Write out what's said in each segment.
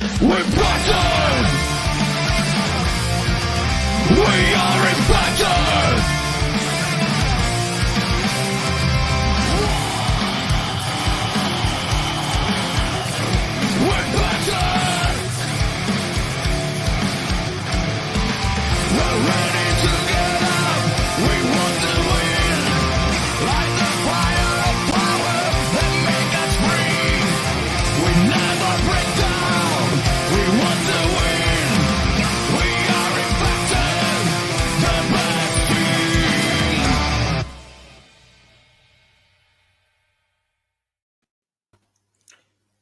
We're Bison! We are impacted! We're Bison! We're ready to get up! We want to win! Light the fire of power that make us free! We never break down! We want to win! We are impacted! The best team!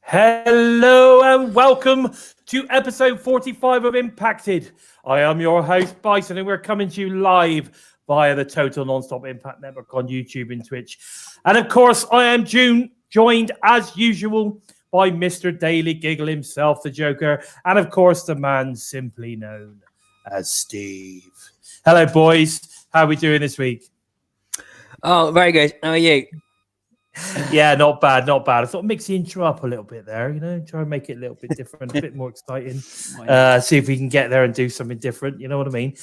Hello and welcome to episode 45 of Impacted. I am your host, Bison, and we're coming to you live via the Total Nonstop Impact Network on YouTube and Twitch. And of course, I am joined as usual by Mr. Daily Giggle himself, the Joker, and of course, the man simply known as Steve. Hello, boys. How are we doing this week? Oh, very good. How are you? Yeah, not bad, not bad. I thought mix the intro up a little bit there, try and make it a little bit different, a bit more exciting. See if we can get there and do something different, you know what I mean?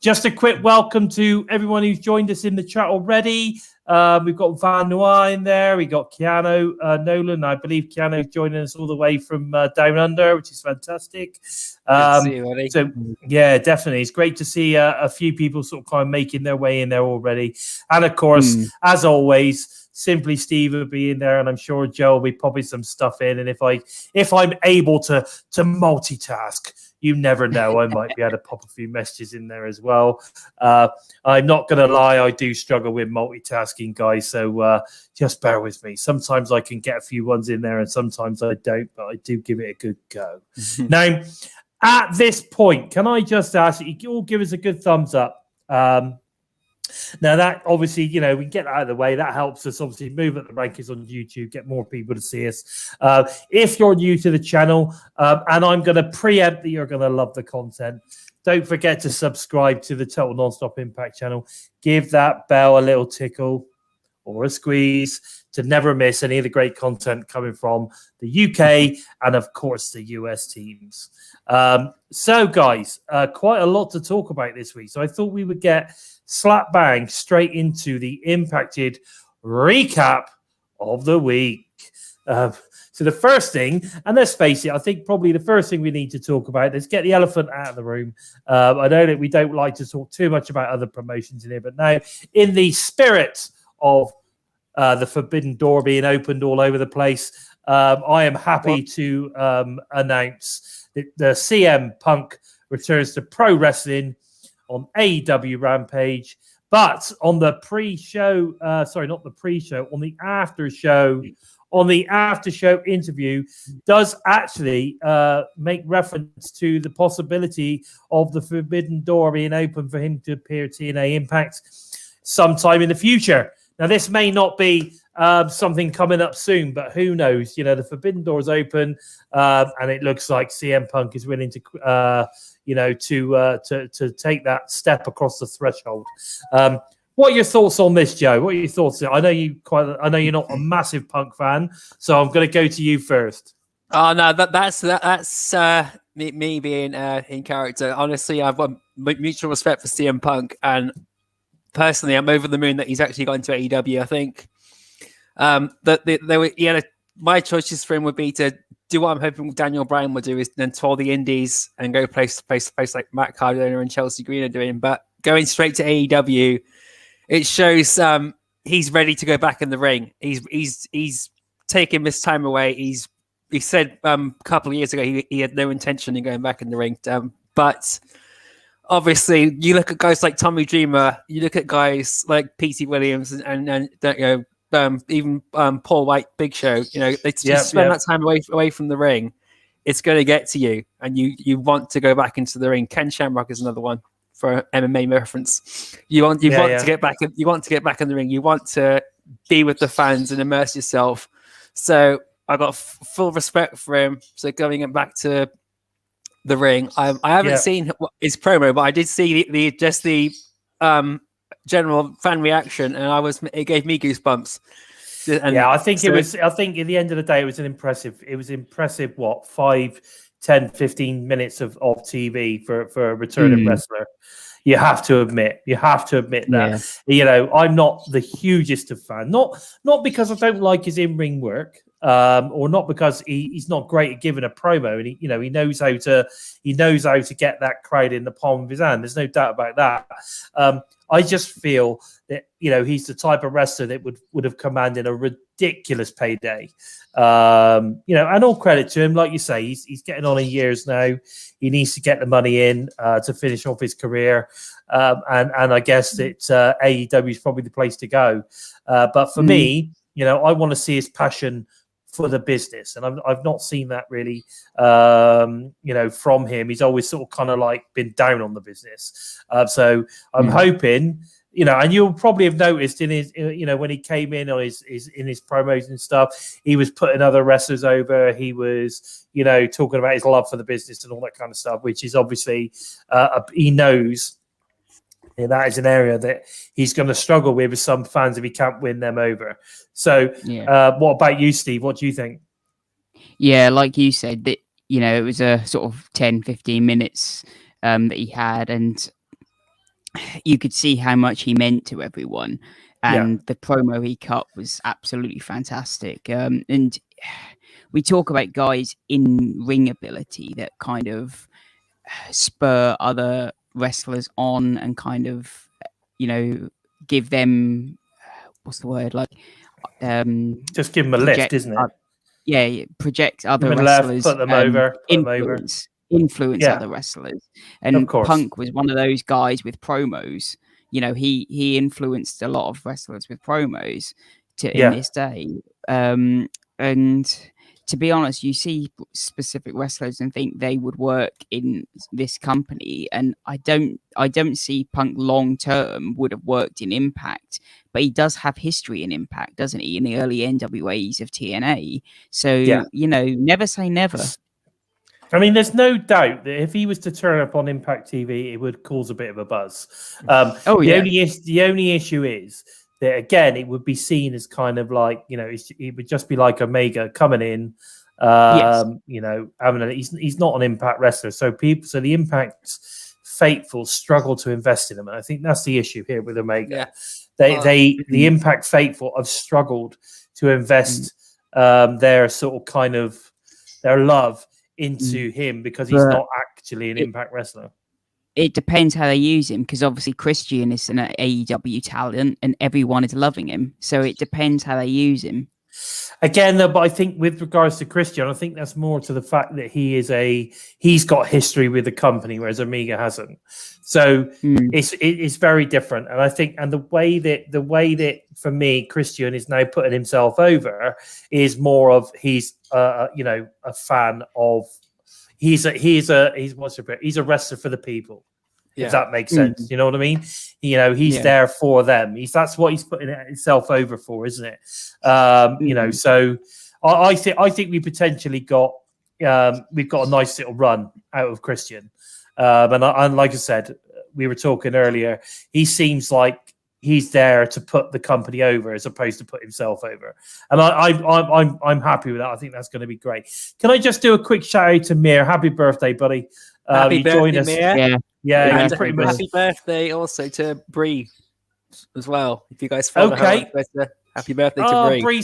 Just a quick welcome to everyone who's joined us in the chat already. We've got Van Noir in there, we got Keanu Nolan. I believe Keanu's joining us all the way from down under, which is fantastic. See you, buddy. So yeah, definitely. It's great to see a few people sort of kind of making their way in there already. And of course, as always, Simply Steve will be in there, and I'm sure Joe will be popping some stuff in. And if I'm able to multitask, you never know, I might be able to pop a few messages in there as well. I'm not going to lie, I do struggle with multitasking, guys. So just bear with me. Sometimes I can get a few ones in there, and sometimes I don't. But I do give it a good go. Now, at this point, can I just ask that you all give us a good thumbs up? Now that obviously, we can get that out of the way. That helps us obviously move up the rankings on YouTube, get more people to see us. If you're new to the channel, and I'm going to preempt that you're going to love the content, don't forget to subscribe to the Total Nonstop Impact channel. Give that bell a little tickle or a squeeze to never miss any of the great content coming from the UK and, of course, the US teams. So, guys, quite a lot to talk about this week. So I thought we would get slap bang straight into the Impacted recap of the week. So the first thing, and let's face it, I think probably the first thing we need to talk about is get the elephant out of the room. I know that we don't like to talk too much about other promotions in here, but now in the spirit of the Forbidden Door being opened all over the place, I am happy to announce that the CM Punk returns to pro wrestling on AEW Rampage, but on the pre-show, not the pre-show, on the after show interview, does actually make reference to the possibility of the Forbidden Door being open for him to appear at TNA Impact sometime in the future. Now, this may not be something coming up soon, but who knows? The Forbidden Door is open, and it looks like CM Punk is willing to, to take that step across the threshold. What are your thoughts on this, Joe? What are your thoughts? I know you're not a massive Punk fan, so I'm going to go to you first. Oh no, that's me being in character. Honestly, I've got mutual respect for CM Punk, and personally, I'm over the moon that he's actually got into AEW. I think my choices for him would be to do what I'm hoping Daniel Bryan would do, is then tour the Indies and go place to place like Matt Cardona and Chelsea Green are doing. But going straight to AEW, it shows he's ready to go back in the ring. He's taking this time away. He said a couple of years ago he had no intention in going back in the ring, but obviously, you look at guys like Tommy Dreamer, you look at guys like P.T. Williams and even Paul White, Big Show. They just spend that time away from the ring. It's going to get to you, and you want to go back into the ring. Ken Shamrock is another one for MMA reference. You want to get back. You want to get back in the ring. You want to be with the fans and immerse yourself. So I got full respect for him. So going back to the ring, I haven't seen his promo, but I did see the general fan reaction, and it gave me goosebumps. And I think at the end of the day, it was impressive. What, 5 10, 15 minutes of TV for a returning wrestler. You have to admit that, I'm not the hugest of fan. Not because I don't like his in-ring work, or not because he's not great at giving a promo, and he knows how to get that crowd in the palm of his hand. There's no doubt about that. I just feel that he's the type of wrestler that would have commanded a ridiculous payday. And all credit to him, like you say, he's getting on in years now. He needs to get the money in to finish off his career, and I guess that AEW is probably the place to go. But for me, I want to see his passion for the business, and I've not seen that really, from him. He's always sort of kind of like been down on the business. So I'm hoping. And you'll probably have noticed in his, when he came in on his promos and stuff, he was putting other wrestlers over. He was, talking about his love for the business and all that kind of stuff, which is obviously, he knows that is an area that he's going to struggle with some fans if he can't win them over. So, what about you, Steve? What do you think? Yeah, like you said, that it was a sort of 10, 15 minutes that he had, and you could see how much he meant to everyone, and the promo he cut was absolutely fantastic. And we talk about guys in ring ability that kind of spur other wrestlers on and kind of, give them, what's the word? Like, just give them a lift, isn't it? Project other wrestlers, put them over, influence other wrestlers, and Punk was one of those guys with promos. He influenced a lot of wrestlers with promos in this day. And to be honest, you see specific wrestlers and think they would work in this company, and I don't see Punk long term would have worked in Impact, but he does have history in Impact, doesn't he? In the early NWAs of TNA, so never say never. I mean, there's no doubt that if he was to turn up on Impact TV, it would cause a bit of a buzz. The only issue is that, again, it would be seen as kind of like, it would just be like Omega coming in, he's not an Impact wrestler. So the Impact faithful struggle to invest in him. And I think that's the issue here with Omega. The Impact faithful have struggled to invest their sort of kind of their love into him because he's not actually an Impact wrestler. It depends how they use him, because obviously Christian is an AEW talent and everyone is loving him. So it depends how they use him. Again, though, but I think with regards to Christian, I think that's more to the fact that he's got history with the company, whereas Omega hasn't. So it's very different. And I think, and the way that for me, Christian is now putting himself over is more of he's a fan of he's a wrestler for the people. If that makes sense, you know what I mean? He's there for them. That's what he's putting himself over for, isn't it? So I think we potentially we've got a nice little run out of Christian. And like I said, we were talking earlier, he seems like he's there to put the company over as opposed to put himself over. And I'm happy with that. I think that's going to be great. Can I just do a quick shout out to Mir? Happy birthday, buddy. Happy birthday, Mir. Yeah, and pretty much. Happy birthday also to Bree as well. If you guys follow her on Twitter, happy birthday to Bree. Bree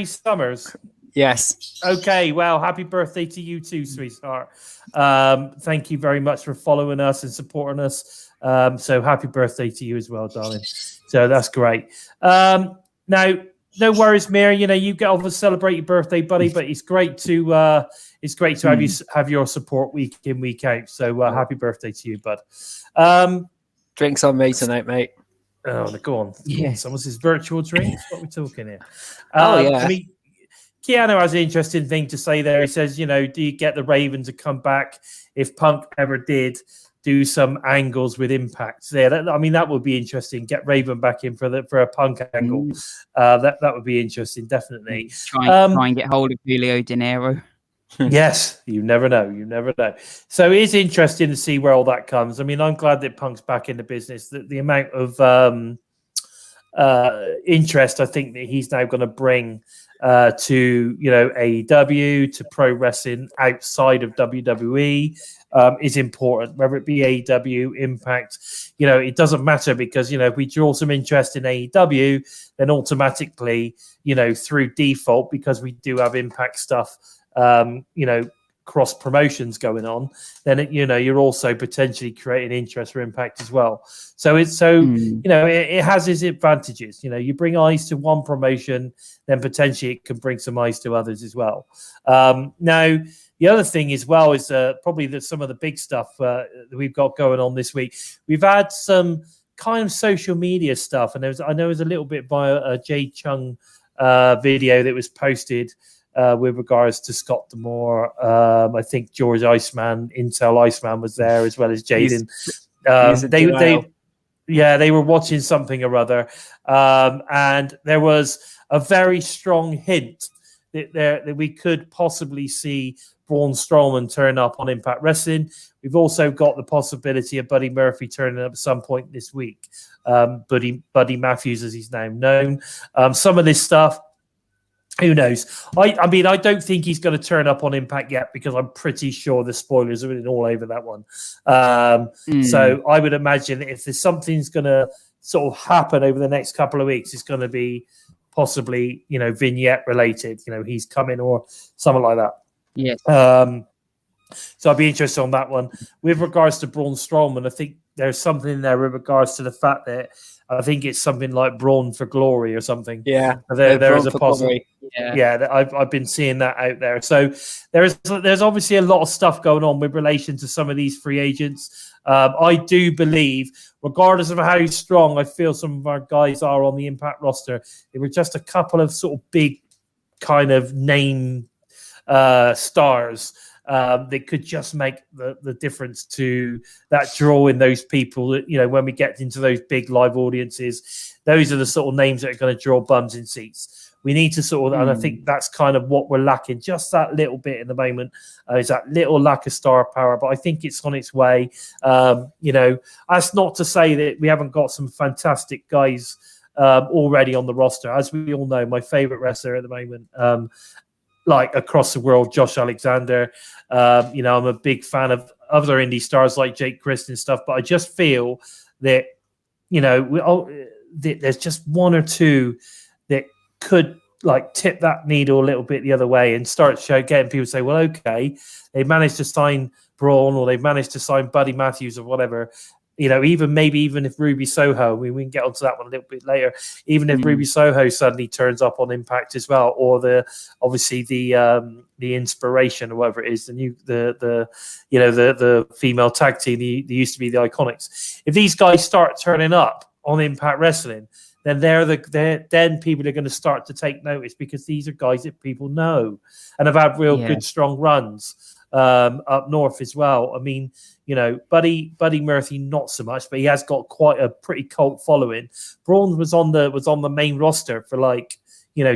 Summers. Yes. Okay, well, happy birthday to you too, sweetheart. Thank you very much for following us and supporting us. So happy birthday to you as well, darling. So that's great. Now, no worries, Mir. You get off and celebrate your birthday, buddy. But it's great to have your support week in, week out. So happy birthday to you, bud. Drinks on me tonight, mate. Oh, go on. Yeah. Someone's his virtual drinks. What are we talking here? Yeah. I mean, Keanu has an interesting thing to say there. He says, do you get the Raven to come back if Punk ever did do some angles with Impact there? That would be interesting. Get Raven back in for a Punk angle. That would be interesting, definitely. Try and get hold of Julio De Niro. Yes, you never know. So it is interesting to see where all that comes. I mean, I'm glad that Punk's back in the business. The amount of interest I think that he's now going to bring to AEW, to pro wrestling outside of WWE is important, whether it be AEW, Impact. It doesn't matter, because if we draw some interest in AEW, then automatically through default, because we do have Impact stuff cross promotions going on, then you're also potentially creating interest for Impact as well. So it has its advantages. You bring eyes to one promotion, then potentially it can bring some eyes to others as well. Now the other thing as well is probably some of the big stuff that we've got going on this week. We've had some kind of social media stuff, and I know there's a little bit by a Jay Chung video that was posted with regards to Scott D'Amore. I think George Iceman, Intel Iceman, was there, as well as Jaden. They were watching something or other, and there was a very strong hint that we could possibly see Braun Strowman turn up on Impact Wrestling. We've also got the possibility of Buddy Murphy turning up at some point this week. Buddy Matthews, as he's now known. Some of this stuff, who knows? I mean, I don't think he's going to turn up on Impact yet, because I'm pretty sure the spoilers are all over that one. So I would imagine if there's something's going to sort of happen over the next couple of weeks, it's going to be possibly, vignette related. He's coming or something like that. Yes. So I'd be interested on that one. With regards to Braun Strowman, I think there's something there with regards to the fact that I think it's something like Braun for Glory or something. Yeah, there is a possibility. Yeah, I've been seeing that out there. So there's obviously a lot of stuff going on with relation to some of these free agents. I do believe, regardless of how strong I feel some of our guys are on the Impact roster, they were just a couple of sort of big kind of name stars that could just make the difference to that draw in those people that, when we get into those big live audiences, those are the sort of names that are going to draw bums in seats. We need to sort of, and I think that's kind of what we're lacking, just that little bit in the moment, is that little lack of star power. But I think it's on its way. That's not to say that we haven't got some fantastic guys already on the roster. As we all know, my favorite wrestler at the moment, like across the world, Josh Alexander. I'm a big fan of other indie stars like Jake Christ and stuff, but I just feel that, there's just one or two that could like tip that needle a little bit the other way and start getting people to say, well, okay, they managed to sign Braun, or they've managed to sign Buddy Matthews or whatever. Even if Ruby Soho, we can get onto that one a little bit later. Even if Ruby Soho suddenly turns up on Impact as well, or the Inspiration or whatever it is, the female tag team, they used to be the Iconics. If these guys start turning up on Impact Wrestling, then then people are going to start to take notice, because these are guys that people know and have had real good strong runs up north as well. I mean, Buddy Murphy not so much, but he has got quite a pretty cult following. Braun was on the main roster for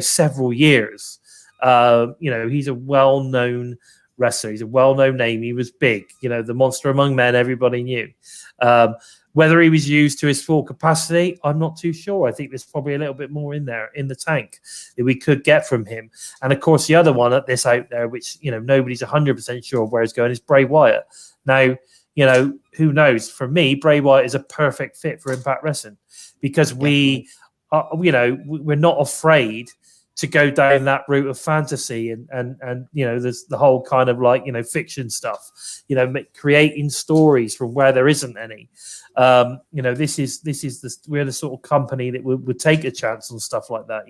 several years. He's a well-known wrestler. He's a well-known name. He was big. The monster among men, everybody knew. Whether he was used to his full capacity, I'm not too sure. I think there's probably a little bit more in there in the tank that we could get from him. And of course, the other one at this out there, which nobody's 100% sure where it's going, is Bray Wyatt. Now, who knows? For me, Bray Wyatt is a perfect fit for Impact Wrestling, because we're not afraid to go down that route of fantasy and there's the whole kind of fiction stuff, creating stories from where there isn't any. We're the sort of company that would take a chance on stuff like that,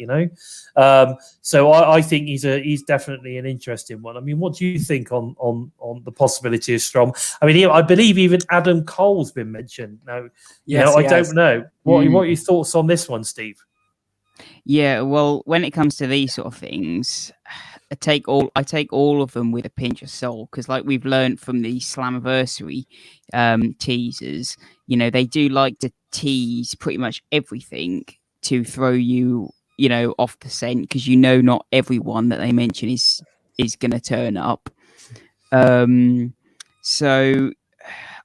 so I think he's definitely an interesting one. I mean, what do you think on the possibility of Strom? I mean, I believe even Adam Cole's been mentioned. Now, I don't know. What are your thoughts on this one, Steve? Yeah, well, when it comes to these sort of things, I take all of them with a pinch of salt, because like we've learned from the Slammiversary teasers, they do like to tease pretty much everything to throw you, off the scent, because not everyone that they mention is going to turn up. So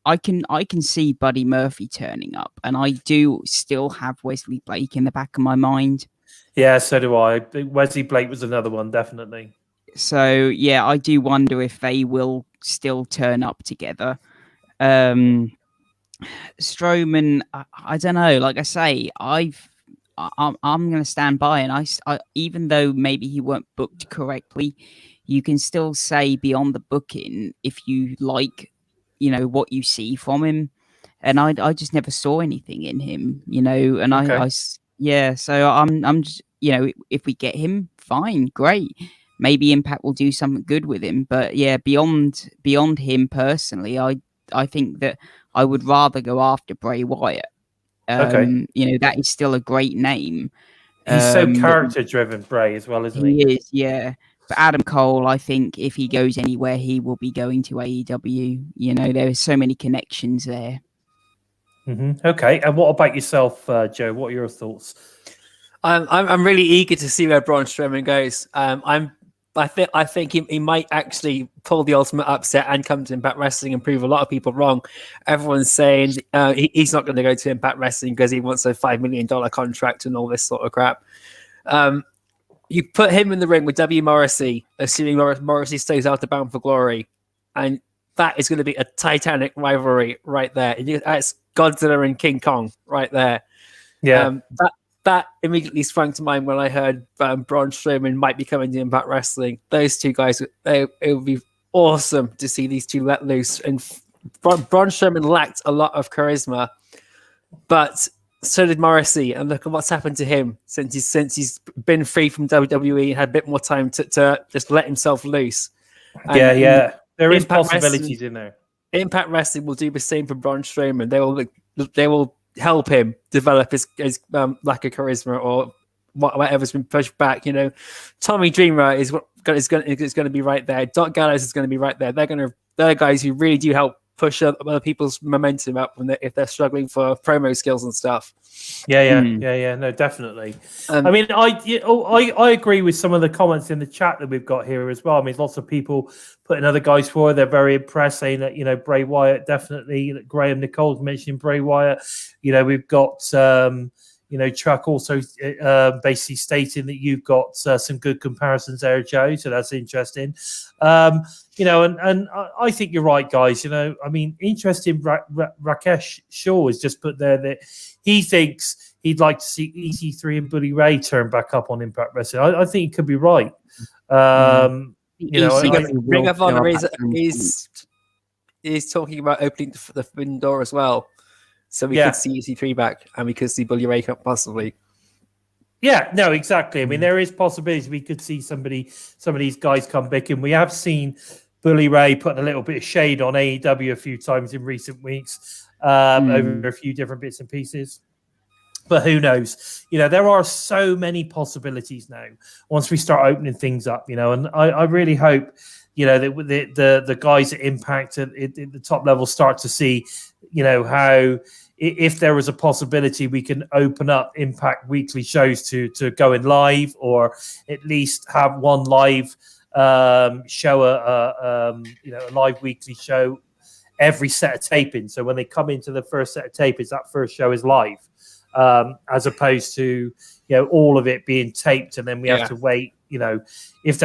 I can see Buddy Murphy turning up, and I do still have Wesley Blake in the back of my mind. Yeah, so do I. Wesley Blake was another one, definitely. So yeah, I do wonder if they will still turn up together. Strowman, I don't know. Like I say, I'm going to stand by, and I even though maybe he weren't booked correctly, you can still say beyond the booking if you like, what you see from him. And I just never saw anything in him, and Okay. yeah. So I'm just, if we get him, fine, great. Maybe Impact will do something good with him, but yeah, beyond him personally, I think that I would rather go after Bray Wyatt. Okay. That is still a great name. He's so character-driven, Bray, as well, isn't he? He is, yeah. But Adam Cole, I think if he goes anywhere, he will be going to AEW. There are so many connections there. Okay. And what about yourself, Joe? What are your thoughts? I'm really eager to see where Braun Strowman goes. I think he might actually pull the ultimate upset and come to Impact Wrestling and prove a lot of people wrong. Everyone's saying he's not going to go to Impact Wrestling because he wants a $5 million contract and all this sort of crap. You put him in the ring with W. Morrissey, assuming Morrissey stays out of Bound for Glory, and that is going to be a titanic rivalry right there. That's Godzilla and King Kong right there. Yeah. That immediately sprang to mind when I heard Braun Strowman might be coming to Impact Wrestling. Those two guys, it would be awesome to see these two let loose. And Braun Strowman lacked a lot of charisma, but so did Morrissey. And look at what's happened to him since he's been free from WWE and had a bit more time to just let himself loose. And yeah. There is Impact possibilities in there. Impact Wrestling will do the same for Braun Strowman. They will help him develop his lack of charisma or whatever's been pushed back. Tommy Dreamer is going to be right there. Doc Gallows is going to be right there. They're guys who really do help push other people's momentum up if they're struggling for promo skills and stuff. Yeah. No, definitely. I mean, I agree with some of the comments in the chat that we've got here as well. I mean, lots of people putting other guys forward. They're very impressed, saying that Bray Wyatt definitely. Graham Nichols mentioning Bray Wyatt. We've got Chuck also basically stating that you've got some good comparisons there, Joe. So that's interesting. And I think you're right, guys. I mean, interesting. Rakesh Shaw has just put there that he thinks he'd like to see EC3 and Bully Ray turn back up on Impact Wrestling. I think he could be right. Ring of Honor is talking about opening the forbidden door as well. So we could see EC3 back, and we could see Bully Ray possibly. Yeah, no, exactly. I mean, there is possibilities we could see some of these guys come back, and we have seen Bully Ray putting a little bit of shade on AEW a few times in recent weeks over a few different bits and pieces. But who knows? There are so many possibilities now once we start opening things up, and I really hope, that the guys at Impact at the top level start to see, how if there was a possibility we can open up Impact weekly shows to going live, or at least have one live show, a live weekly show every set of taping. So when they come into the first set of tapings, that first show is live. As opposed to all of it being taped, and then we have to wait. If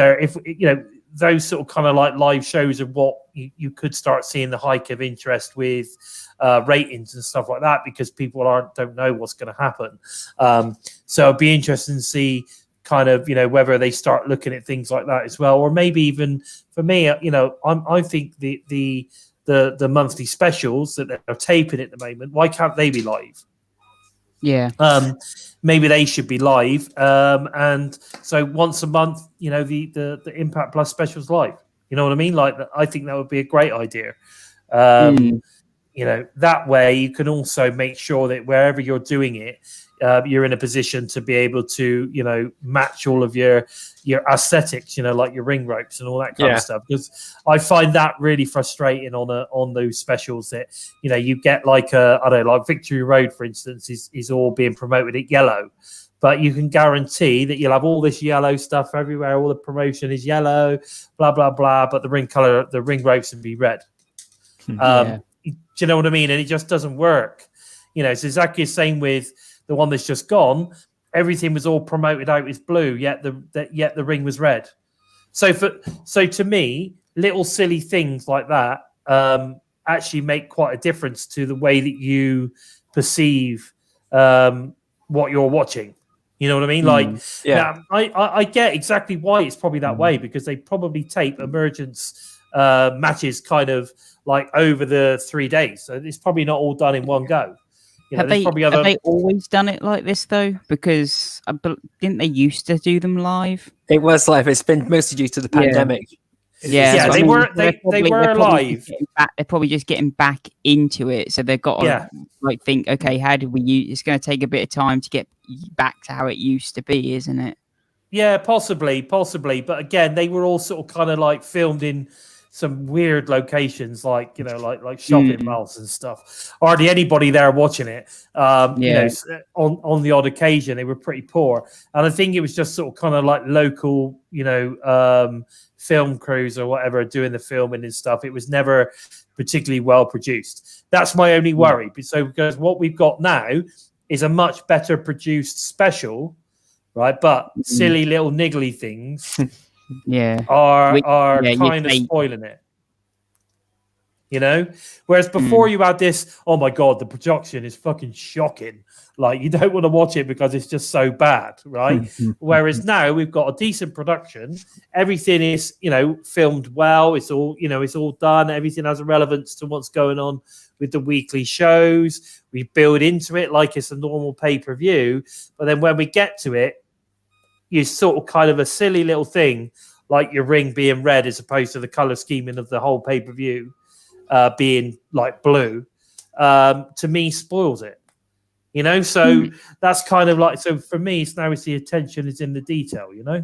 those sort of kind of like live shows are what you could start seeing the hike of interest with ratings and stuff like that, because people don't know what's going to happen. So it'd be interesting to see kind of whether they start looking at things like that as well, or maybe even for me, I think the monthly specials that they're taping at the moment, why can't they be live? Yeah. Maybe they should be live. And so once a month, the Impact Plus specials live. You know what I mean? Like, I think that would be a great idea. That way you can also make sure that wherever you're doing it, you're in a position to be able to, match all of your aesthetics, like your ring ropes and all that kind of stuff. Because I find that really frustrating on those specials that, you get like like Victory Road, for instance, is all being promoted at yellow. But you can guarantee that you'll have all this yellow stuff everywhere. All the promotion is yellow, blah, blah, blah. But the ring color, the ring ropes would be red. do you know what I mean? And it just doesn't work. You know, it's exactly the same with the one that's just gone. Everything was all promoted out as blue, yet the ring was red. So to me, little silly things like that actually make quite a difference to the way that you perceive what you're watching. You know what I mean? Like, yeah, I get exactly why it's probably that way, because they probably tape emergence matches kind of like over the 3 days. So it's probably not all done in one go. You know, have they always done it like this though? Because didn't they used to do them live? It was live. It's been mostly due to the pandemic. Yeah, they were live. They're probably just getting back into it, so they've got to like think, okay, how did we use? It's going to take a bit of time to get back to how it used to be, isn't it? Yeah, possibly. But again, they were all sort of kind of like filmed in some weird locations, like, you know, like shopping malls and stuff. Hardly anybody there watching it. You know, on the odd occasion, they were pretty poor. And I think it was just sort of kind of like local, you know, film crews or whatever doing the filming and stuff. It was never particularly well produced. That's my only worry. So because what we've got now is a much better produced special, right? But silly little niggly things are kind of spoiling it. You know, whereas before you had this, oh my god, the production is fucking shocking. Like, you don't want to watch it because it's just so bad, right? Whereas now we've got a decent production. Everything is, you know, filmed well. It's all, you know, it's all done. Everything has a relevance to what's going on with the weekly shows. We build into it like it's a normal pay-per-view. But then when we get to it, you sort of kind of a silly little thing, like your ring being red as opposed to the color scheming of the whole pay-per-view being like blue, to me spoils it. You know, so that's kind of like, so for me, it's the attention is in the detail, you know,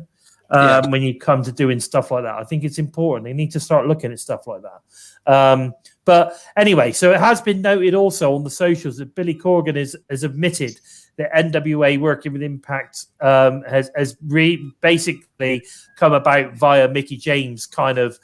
when you come to doing stuff like that. I think it's important. They need to start looking at stuff like that. But anyway, so it has been noted also on the socials that Billy Corgan has admitted that NWA working with Impact has basically come about via Mickie James kind of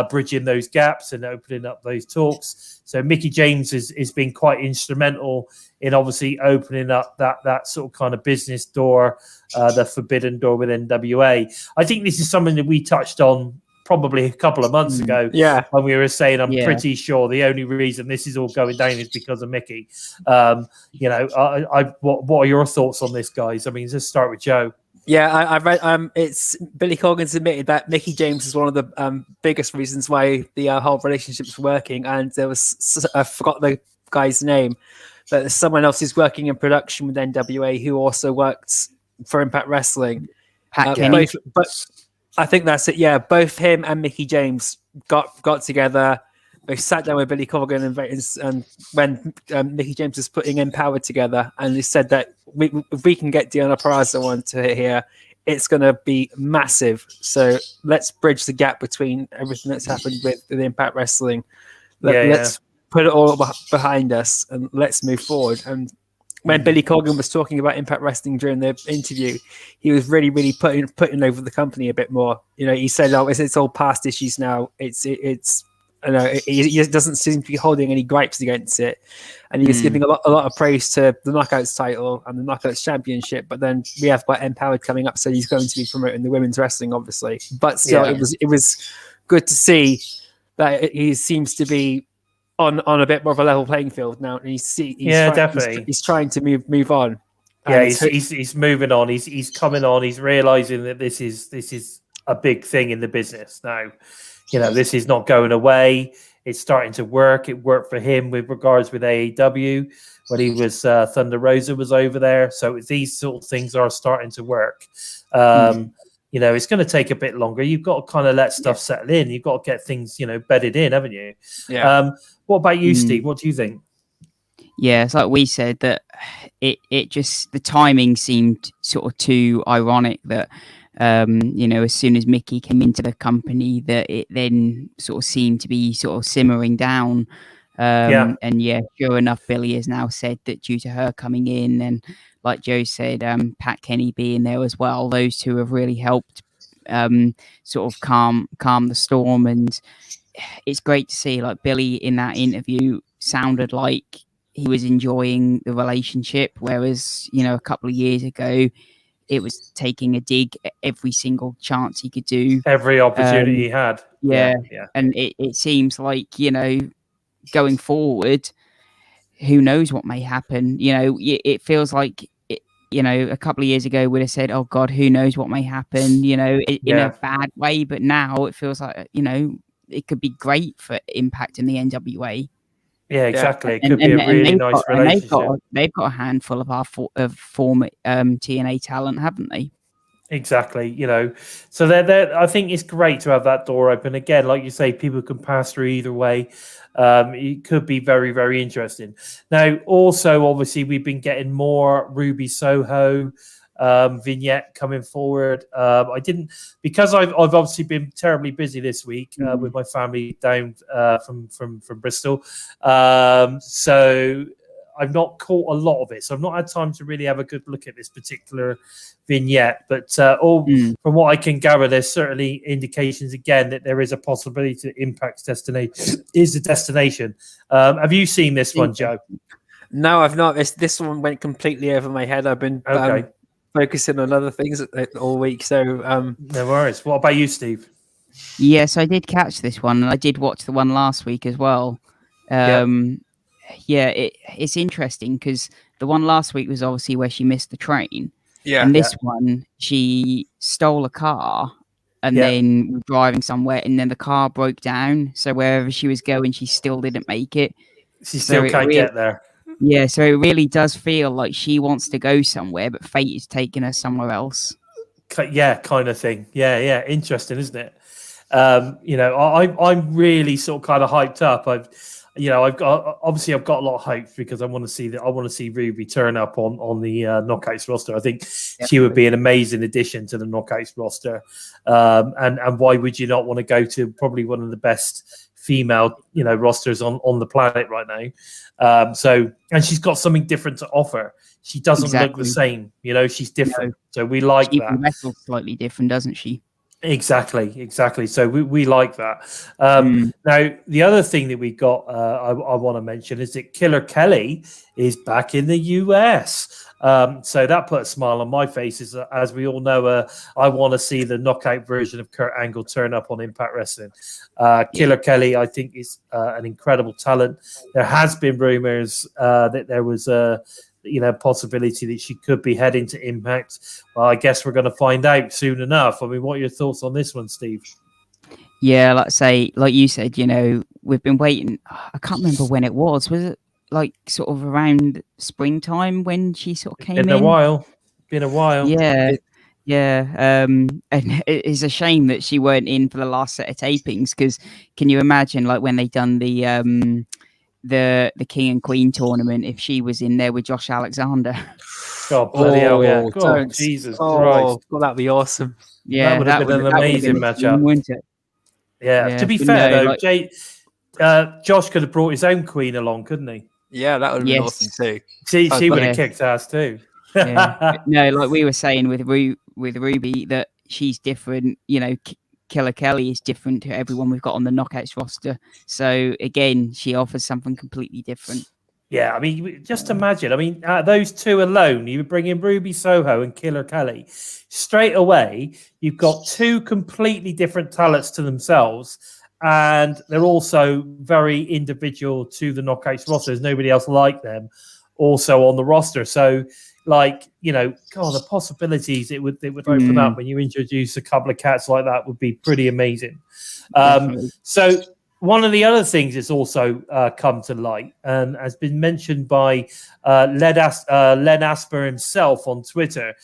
bridging those gaps and opening up those talks. So Mickie James has been quite instrumental in obviously opening up that sort of kind of business door, the forbidden door with NWA. I think this is something that we touched on probably a couple of months ago. Yeah, when we were saying, I'm pretty sure the only reason this is all going down is because of Mickie. You know, what are your thoughts on this, guys? I mean, let's start with Joe. Yeah, I read. It's Billy Corgan's admitted that Mickie James is one of the biggest reasons why the whole relationship's working. And there was, I forgot the guy's name, but someone else who's working in production with NWA who also worked for Impact Wrestling. But I think that's it. Yeah, both him and Mickie James got together. They sat down with Billy Corgan and when Mickie James was putting Empowered together, and they said that if we can get Deonna Purrazzo onto here, it's going to be massive. So let's bridge the gap between everything that's happened with Impact Wrestling. Let's put it all behind us and let's move forward. And when Billy Corgan was talking about Impact Wrestling during the interview, he was really, really putting over the company a bit more. You know, he said, "Oh, it's all past issues now. It's." I know he doesn't seem to be holding any gripes against it, and he was giving a lot of praise to the Knockouts title and the Knockouts Championship. But then we have got Empowered coming up, so he's going to be promoting the women's wrestling, obviously. But still, it was good to see that he seems to be on a bit more of a level playing field now. And definitely he's trying to move on. Yeah, he's moving on. He's coming on. He's realizing that this is a big thing in the business now. You know, this is not going away. It's starting to work. It worked for him with regards with AEW when he was Thunder Rosa was over there. So these sort of things are starting to work. You know, it's going to take a bit longer. You've got to kind of let stuff settle in. You've got to get things, you know, bedded in, haven't you? Yeah. What about you, Steve? What do you think? Yeah, it's like we said that it just, the timing seemed sort of too ironic that you know, as soon as Mickie came into the company, that it then sort of seemed to be sort of simmering down. And sure enough, Billy has now said that due to her coming in, and like Joe said, Pat Kenny being there as well, those two have really helped sort of calm the storm. And it's great to see, like, Billy in that interview sounded like he was enjoying the relationship, whereas, you know, a couple of years ago, it was taking a dig at every single chance he could do. Every opportunity he had. Yeah. And it seems like, you know, going forward, who knows what may happen. You know, it feels like, you know, a couple of years ago we'd have said, oh God, who knows what may happen, you know, in a bad way. But now it feels like, you know, it could be great for Impact in the NWA. Yeah, exactly. It could be a really nice relationship. They've got a handful of former TNA talent, haven't they? Exactly, you know, so I think it's great to have that door open again. Like you say, people can pass through either way. It could be very, very interesting. Now, also, obviously, we've been getting more Ruby Soho vignette coming forward. I didn't, because I've obviously been terribly busy this week with my family down from Bristol. So I've not caught a lot of it, so I've not had time to really have a good look at this particular vignette. But from what I can gather, there's certainly indications again that there is a possibility to Impact's destination is the destination. Have you seen this one, Joe? No, I've not. This one went completely over my head. I've been focusing on other things all week. So no worries. What about you, Steve? Yes, I did catch this one, and I did watch the one last week as well. Yeah, it's interesting because the one last week was obviously where she missed the train. Yeah. And this one, she stole a car and then was driving somewhere, and then the car broke down. So wherever she was going, she still didn't make it. She still can't get there. Yeah, so it really does feel like she wants to go somewhere, but fate is taking her somewhere else. Yeah, kind of thing. Yeah. Interesting, isn't it? You know, I'm really sort of kind of hyped up. I've got a lot of hope because I want to see Ruby turn up on the Knockouts roster. I think she would be an amazing addition to the Knockouts roster. And why would you not want to go to probably one of the best female, you know, rosters on the planet right now? And she's got something different to offer. She doesn't look the same, you know, she's different. So we like that. She wrestles slightly different, doesn't she? Exactly. So we like that. Now, the other thing that we got, I want to mention is that Killer Kelly is back in the US. So that put a smile on my face. As we all know, I want to see the knockout version of Kurt Angle turn up on Impact Wrestling. Killer Kelly, I think, is an incredible talent. There has been rumors that there was a possibility that she could be heading to Impact. Well, I guess we're going to find out soon enough. I mean, what are your thoughts on this one, Steve? Yeah, like you said, you know, we've been waiting. I can't remember when it was. Was it like sort of around springtime when she sort of came in? Been a while. Yeah. And it's a shame that she weren't in for the last set of tapings, because can you imagine, like, when they done the King and Queen tournament, if she was in there with Josh Alexander? God, bloody hell, yeah. God, Jesus Christ. Well, that'd be awesome. Yeah, that would have been an amazing matchup. Yeah. To be fair, though, Josh could have brought his own queen along, couldn't he? Yeah, that would have been awesome too. She would have kicked ass too. No, like we were saying with Ruby, that she's different. You know, Killer Kelly is different to everyone we've got on the Knockouts roster. So again, she offers something completely different. Yeah, I mean, just imagine. I mean, those two alone, you bring in Ruby Soho and Killer Kelly. Straight away, you've got two completely different talents to themselves, and they're also very individual to the Knockouts roster. There's nobody else like them also on the roster. So, like, you know, God, the possibilities it would open up when you introduce a couple of cats like that would be pretty amazing. So one of the other things that's also come to light and has been mentioned by Len Asper himself on Twitter,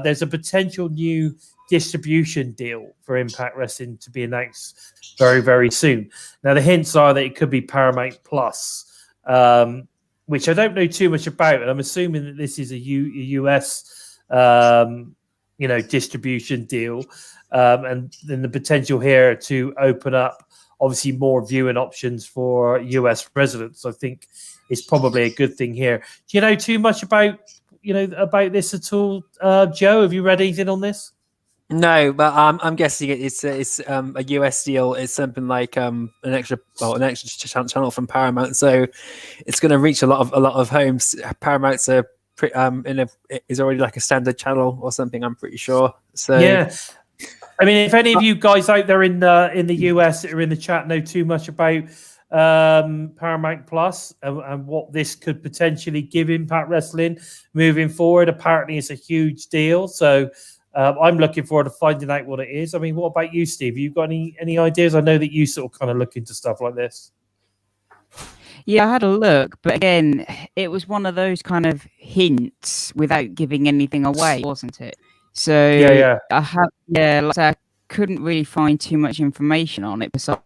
there's a potential new distribution deal for Impact Wrestling to be announced very, very soon. Now, the hints are that it could be Paramount Plus, which I don't know too much about, and I'm assuming that this is a US, distribution deal, and then the potential here to open up, obviously, more viewing options for US residents. I think is probably a good thing here. Do you know too much about this at all, Joe? Have you read anything on this? No, but I'm guessing it's a US deal. It's something like an extra channel from Paramount, so it's going to reach a lot of homes. Paramount's is already like a standard channel or something. I'm pretty sure. So yeah, I mean, if any of you guys out there in the US that are in the chat know too much about Paramount Plus and what this could potentially give Impact Wrestling moving forward, apparently it's a huge deal. So. I'm looking forward to finding out what it is. I mean, what about you, Steve? Have you got any ideas? I know that you sort of kind of look into stuff like this. Yeah, I had a look, but again, it was one of those kind of hints without giving anything away, wasn't it? So I couldn't really find too much information on it besides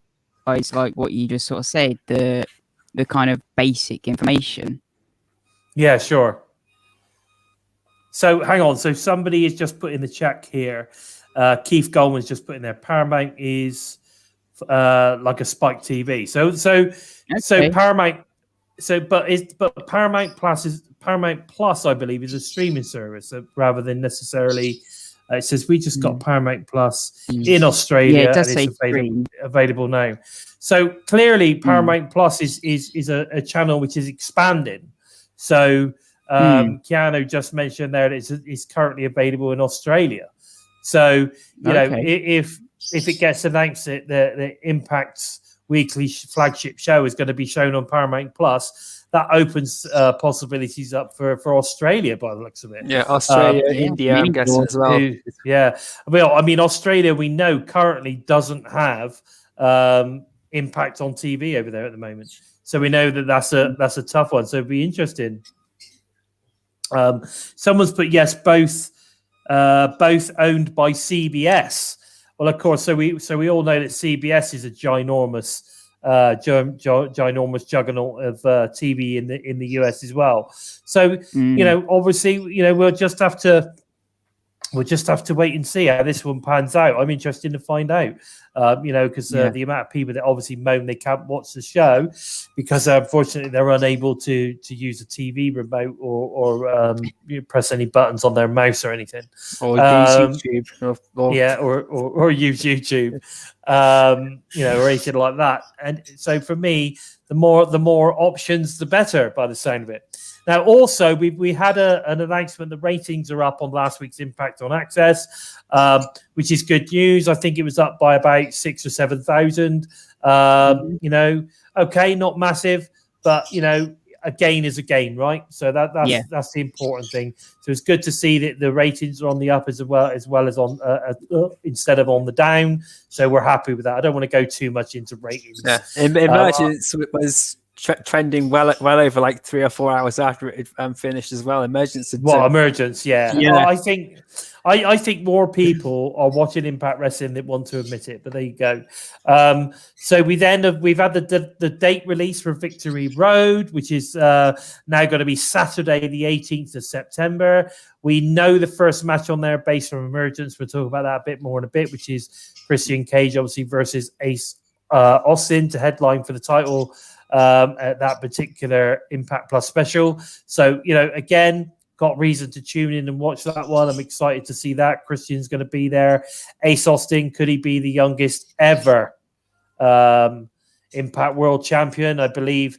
like what you just sort of said, the kind of basic information. Yeah, sure. So hang on. So somebody is just put in the chat here. Keith Goldman's just put in there. Paramount is like a Spike TV. So Paramount. But Paramount Plus, I believe, is a streaming service rather than necessarily. It says we just got Paramount Plus in Australia. Yeah, it does say available now. So clearly, Paramount Plus is a channel which is expanding. So. Keanu just mentioned there that it's currently available in Australia. So, you know, if it gets announced that the Impact's weekly flagship show is going to be shown on Paramount Plus, that opens possibilities up for Australia by the looks of it. Yeah, Australia, India, I'm guessing as well. Yeah. I mean, Australia, we know currently doesn't have Impact on TV over there at the moment. So we know that that's a tough one. So it'd be interesting. Someone's put yes, both owned by CBS. Well, of course, so we all know that CBS is a ginormous juggernaut of TV in the US as well. So you know, obviously, you know, we'll just have to wait and see how this one pans out. I'm interested to find out, you know, because the amount of people that obviously moan they can't watch the show because unfortunately they're unable to use a TV remote or press any buttons on their mouse or anything, or use YouTube, or use YouTube, you know, or anything like that. And so for me, the more options, the better. By the sound of it. Now, also, we had an announcement. The ratings are up on last week's Impact on Access, which is good news. I think it was up by about 6,000 or 7,000. You know, okay, not massive, but you know, a gain is a gain, right? So that's the important thing. So it's good to see that the ratings are on the up as well as on instead of on the down. So we're happy with that. I don't want to go too much into ratings. Yeah, Emergence was trending well over like 3 or 4 hours after it finished as well. Emergence, yeah. Well, I think more people are watching Impact Wrestling that want to admit it, but there you go. So we've had the date release for Victory Road, which is now going to be Saturday the 18th of September. We know the first match on there based from Emergence. We'll talk about that a bit more in a bit, which is Christian Cage obviously versus Ace Austin to headline for the title at that particular Impact Plus special. So, you know, again, got reason to tune in and watch that one. I'm excited to see that. Christian's going to be there. Ace Austin, could he be the youngest ever Impact World Champion? I believe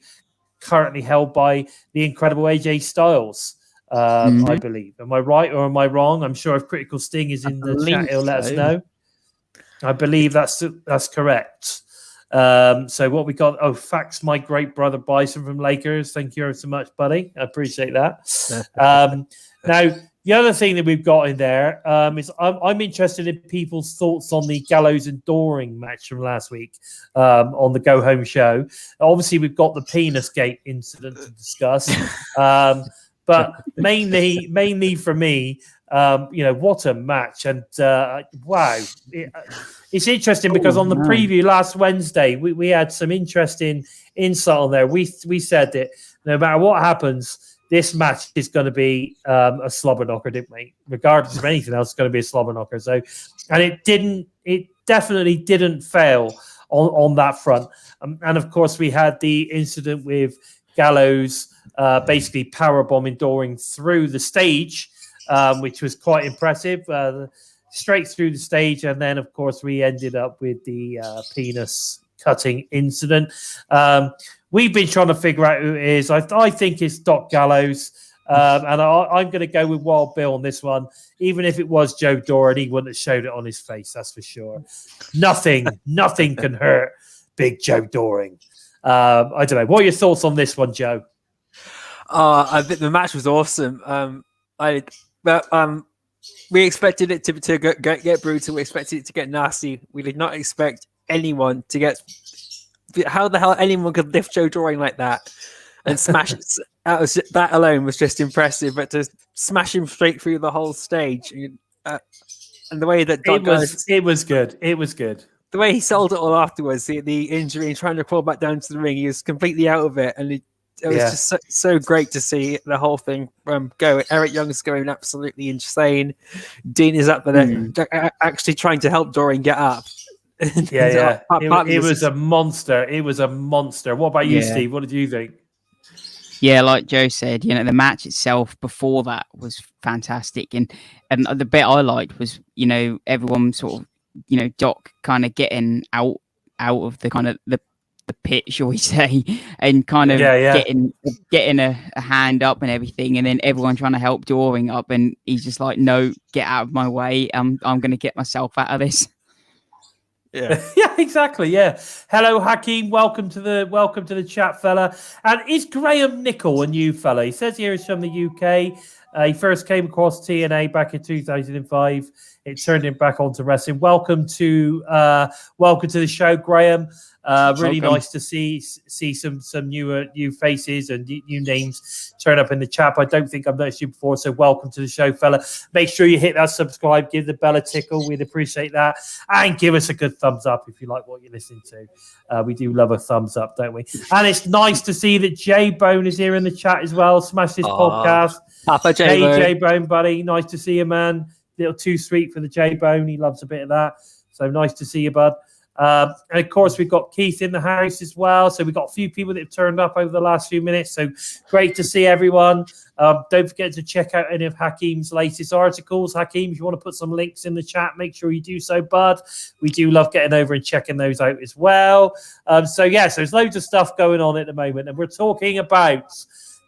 currently held by the incredible AJ Styles, I believe. Am I right or am I wrong? I'm sure if Critical Sting is in the chat, he'll let us know. I believe that's correct. So what we got? Oh, fax my great brother Bison from Lakers. Thank you so much, buddy. I appreciate that. Now, the other thing that we've got in there is I'm interested in people's thoughts on the Gallows and Doring match from last week on the Go Home show. Obviously, we've got the Penis Gate incident to discuss, but mainly for me, you know, what a match. And wow. It's interesting because on the preview last Wednesday, we had some interesting insight on there. We said that no matter what happens, this match is going to be a slobber knocker, didn't we? Regardless of anything else, it's going to be a slobber knocker. So, and it definitely didn't fail on that front. And of course, we had the incident with Gallows basically powerbombing Doring through the stage, which was quite impressive. straight through the stage. And then, of course, we ended up with the penis cutting incident. We've been trying to figure out who it is. I think it's Doc Gallows. And I'm going to go with Wild Bill on this one. Even if it was Joe Doran, he wouldn't have showed it on his face. That's for sure. Nothing can hurt Big Joe Doran. I don't know. What are your thoughts on this one, Joe? I think the match was awesome. We expected it to get brutal. We expected it to get nasty. We did not expect anyone to get. How the hell anyone could lift Joe Doran like that and smash it? That alone was just impressive. But to smash him straight through the whole stage, and the way that it was good. It was good. The way he sold it all afterwards, the injury and trying to crawl back down to the ring, he was completely out of it, and it was just so great to see the whole thing go. Eric Young's going absolutely insane. Dean is up there actually trying to help Doran get up. It was a monster. It was a monster. What about you, Steve? What did you think? Yeah, like Joe said, the match itself before that was fantastic, and the bit I liked was everyone sort of Doc kind of getting out of the kind of the pit, shall we say, and kind of getting a hand up and everything, and then everyone trying to help Doran up, and he's just like, no, get out of my way. I'm going to get myself out of this. Yeah, exactly. Yeah. Hello, Hakeem. Welcome to the chat, fella. And is Graham Nicol a new fella? He says here he's from the UK. He first came across TNA back in 2005. It turned him back onto wrestling. Welcome to the show, Graham. Really nice to see some new faces and new names turn up in the chat. I don't think I've noticed you before, so welcome to the show, fella. Make sure you hit that subscribe, give the bell a tickle. We'd appreciate that, and give us a good thumbs up if you like what you're listening to. We do love a thumbs up, don't we? And it's nice to see that J-Bone is here in the chat as well. Smash this podcast. Papa J-Bone. Hey, J-Bone, buddy. Nice to see you, man. Little too sweet for the J-Bone. He loves a bit of that. So nice to see you, bud. And of course, we've got Keith in the house as well. So we've got a few people that have turned up over the last few minutes. So great to see everyone. Don't forget to check out any of Hakeem's latest articles. Hakeem, if you want to put some links in the chat, make sure you do so, bud. We do love getting over and checking those out as well. So there's loads of stuff going on at the moment. And we're talking about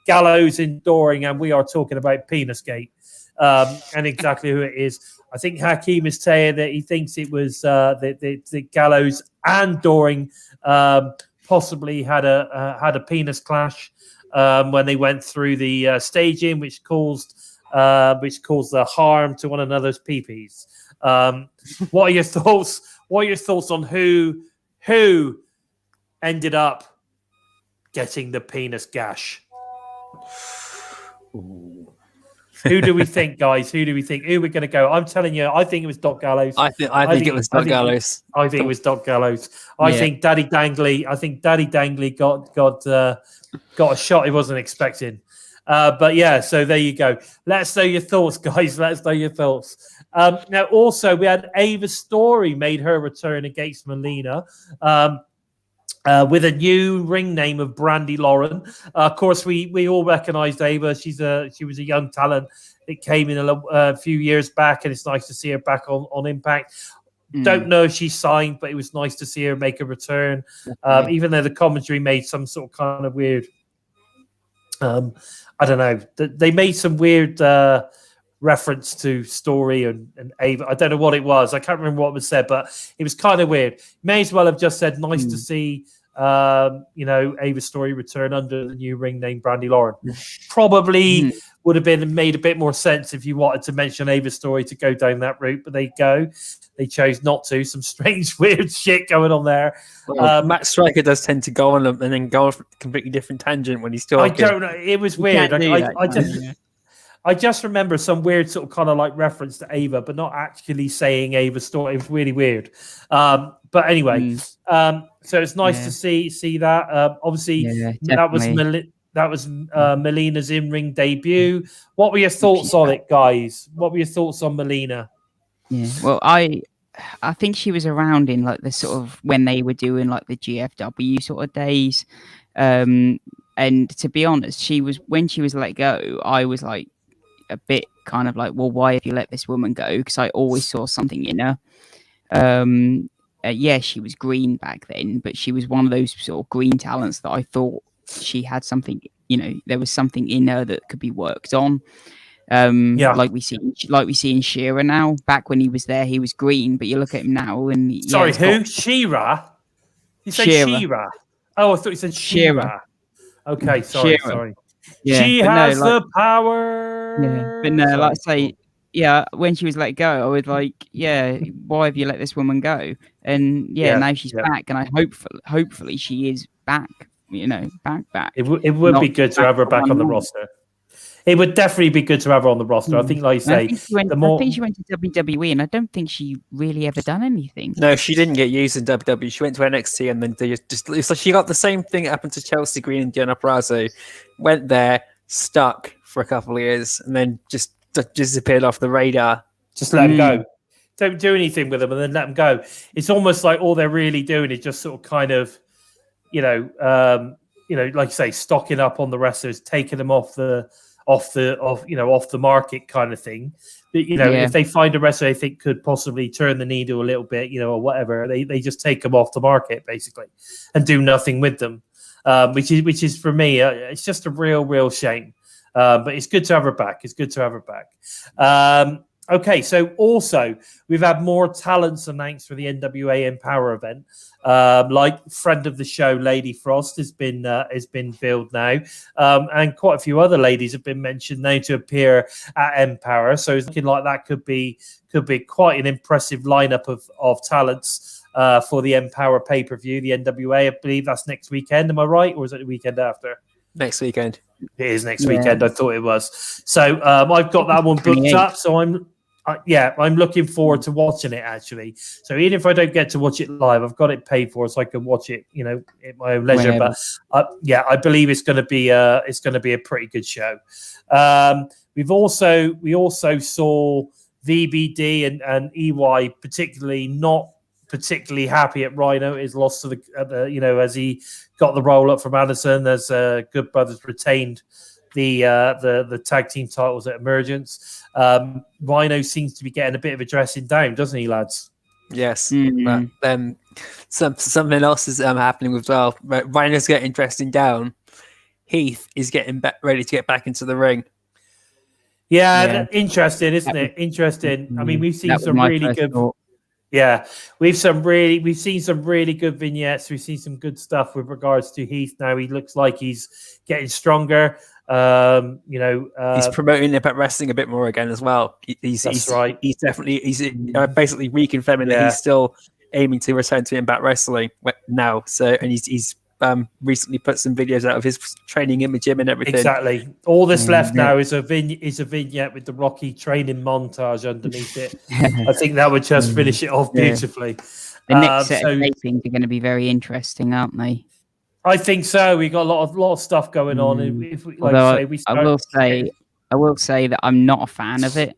Gallows and Doran, and we are talking about Penisgate and exactly who it is. I think Hakeem is saying that he thinks it was the Gallows and Doran possibly had a penis clash when they went through the staging, which caused the harm to one another's peepees. What are your thoughts? What are your thoughts on who ended up getting the penis gash? Ooh. Who do we think, guys? Who do we think? Who are we going to go? I'm telling you, I think it was Doc Gallows. I think it was Doc Gallows. I think it was Doc Gallows. I think Daddy Dangley got a shot he wasn't expecting. So there you go. Let us know your thoughts, guys. Let us know your thoughts. Now, also, we had Ava Story made her return against Melina. With a new ring name of Brandy Lauren. Of course, we all recognised Ava. She was a young talent that came in a few years back, and it's nice to see her back on Impact. Don't know if she's signed, but it was nice to see her make a return. Even though the commentary made some sort of kind of weird, I don't know. They made some weird reference to Story and Ava. I don't know what it was. I can't remember what was said, but it was kind of weird. May as well have just said, nice to see Ava Story return under the new ring name Brandy Lauren. Probably would have been made a bit more sense if you wanted to mention Ava Story to go down that route, but they chose not to. Some strange, weird shit going on there. Well, Matt Striker does tend to go on them and then go off a completely different tangent when he's talking. I don't know. It was weird. I just remember some weird sort of kind of like reference to Ava, but not actually saying Ava Story. It was really weird. But anyway, so it's nice to see that. Obviously, that was Melina's in-ring debut. What were your thoughts on it, guys? What were your thoughts on Melina? Yeah, well, I think she was around in like the sort of when they were doing like the GFW sort of days. And to be honest, when she was let go, I was like a bit kind of like, well, why have you let this woman go? Because I always saw something in her. Yeah, she was green back then, but she was one of those sort of green talents that I thought she had something, there was something in her that could be worked on. Like we see in Shearer now. Back when he was there, he was green, but you look at him now and sorry, who? Shearer? You say Shearer? Oh, I thought you said Shearer. Okay, sorry. Yeah, she has the power. Yeah, but no, like I say, when she was let go, I was like, why have you let this woman go? And now she's back, and I hopefully she is back. Back. It would be good to have her back on the roster. It would definitely be good to have her on the roster. I think, like you say, I think she went to WWE, and I don't think she really ever done anything. No, she didn't get used in WWE. She went to NXT, and then it's like she got the same thing that happened to Chelsea Green and Deonna Purrazzo. Went there, stuck for a couple of years, and then just disappeared off the radar. Just let them go. Don't do anything with them, and then let them go. It's almost like all they're really doing is just sort of kind of, like you say, stocking up on the wrestlers, taking them off the market kind of thing. But, if they find a wrestler they think could possibly turn the needle a little bit, or whatever, they just take them off the market basically and do nothing with them, which is for me, it's just a real shame. But it's good to have her back. Okay, so also we've had more talents announced for the NWA Empower event. Like friend of the show, Lady Frost has been billed now, and quite a few other ladies have been mentioned now to appear at Empower. So it's looking like that could be quite an impressive lineup of talents for the Empower pay-per-view. The NWA, I believe that's next weekend. Am I right, or is it the weekend after? Next weekend. It is next weekend. I thought it was. So I've got that one booked up. So I'm looking forward to watching it actually. So even if I don't get to watch it live, I've got it paid for, so I can watch it, at my own leisure. Whenever. But I believe it's going to be a pretty good show. We also saw VBD and EY not particularly happy at Rhino. His loss to the as he got the roll up from Addison, as Good Brothers retained the tag team titles at Emergence. Rhino seems to be getting a bit of a dressing down, doesn't he, lads? Yes. But then something else is happening as well. Rhino's getting dressing down. Heath is getting ready to get back into the ring. Yeah. Interesting, isn't it? Interesting. I mean, we've seen some really good. Yeah, we've seen some really good vignettes. We've seen some good stuff with regards to Heath. Now he looks like he's getting stronger. He's promoting Impact Wrestling a bit more again as well. He's right. He's basically reconfirming that he's still aiming to return to Impact Wrestling now. So, and he's recently put some videos out of his training in the gym and everything. Exactly. All that's left now is a vignette with the Rocky training montage underneath it. I think that would just finish it off beautifully. The next set of tapings are going to be very interesting, aren't they? I think so. We got a lot of stuff going on. I will say that I'm not a fan of it.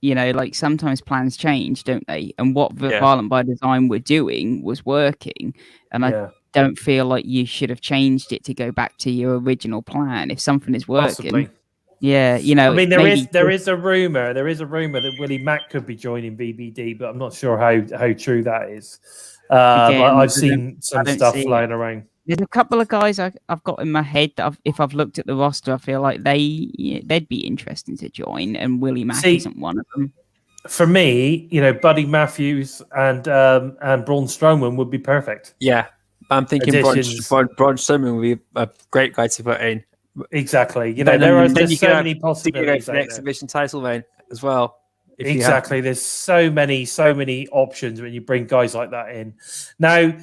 Like sometimes plans change, don't they? And what Violent by Design were doing was working, and I don't feel like you should have changed it to go back to your original plan. If something is working, possibly. I mean, there is a rumor that Willie Mack could be joining VBD, but I'm not sure how true that is. I've seen some stuff flying around. There's a couple of guys I've got in my head that if I've looked at the roster, I feel like they'd be interesting to join, and Willie Mack isn't one of them. For me, Buddy Matthews and Braun Strowman would be perfect. Yeah, I'm thinking Braun Strowman would be a great guy to put in. Exactly. There's so many possibilities. The exhibition title reign as well. Exactly. There's so many options when you bring guys like that in. Now,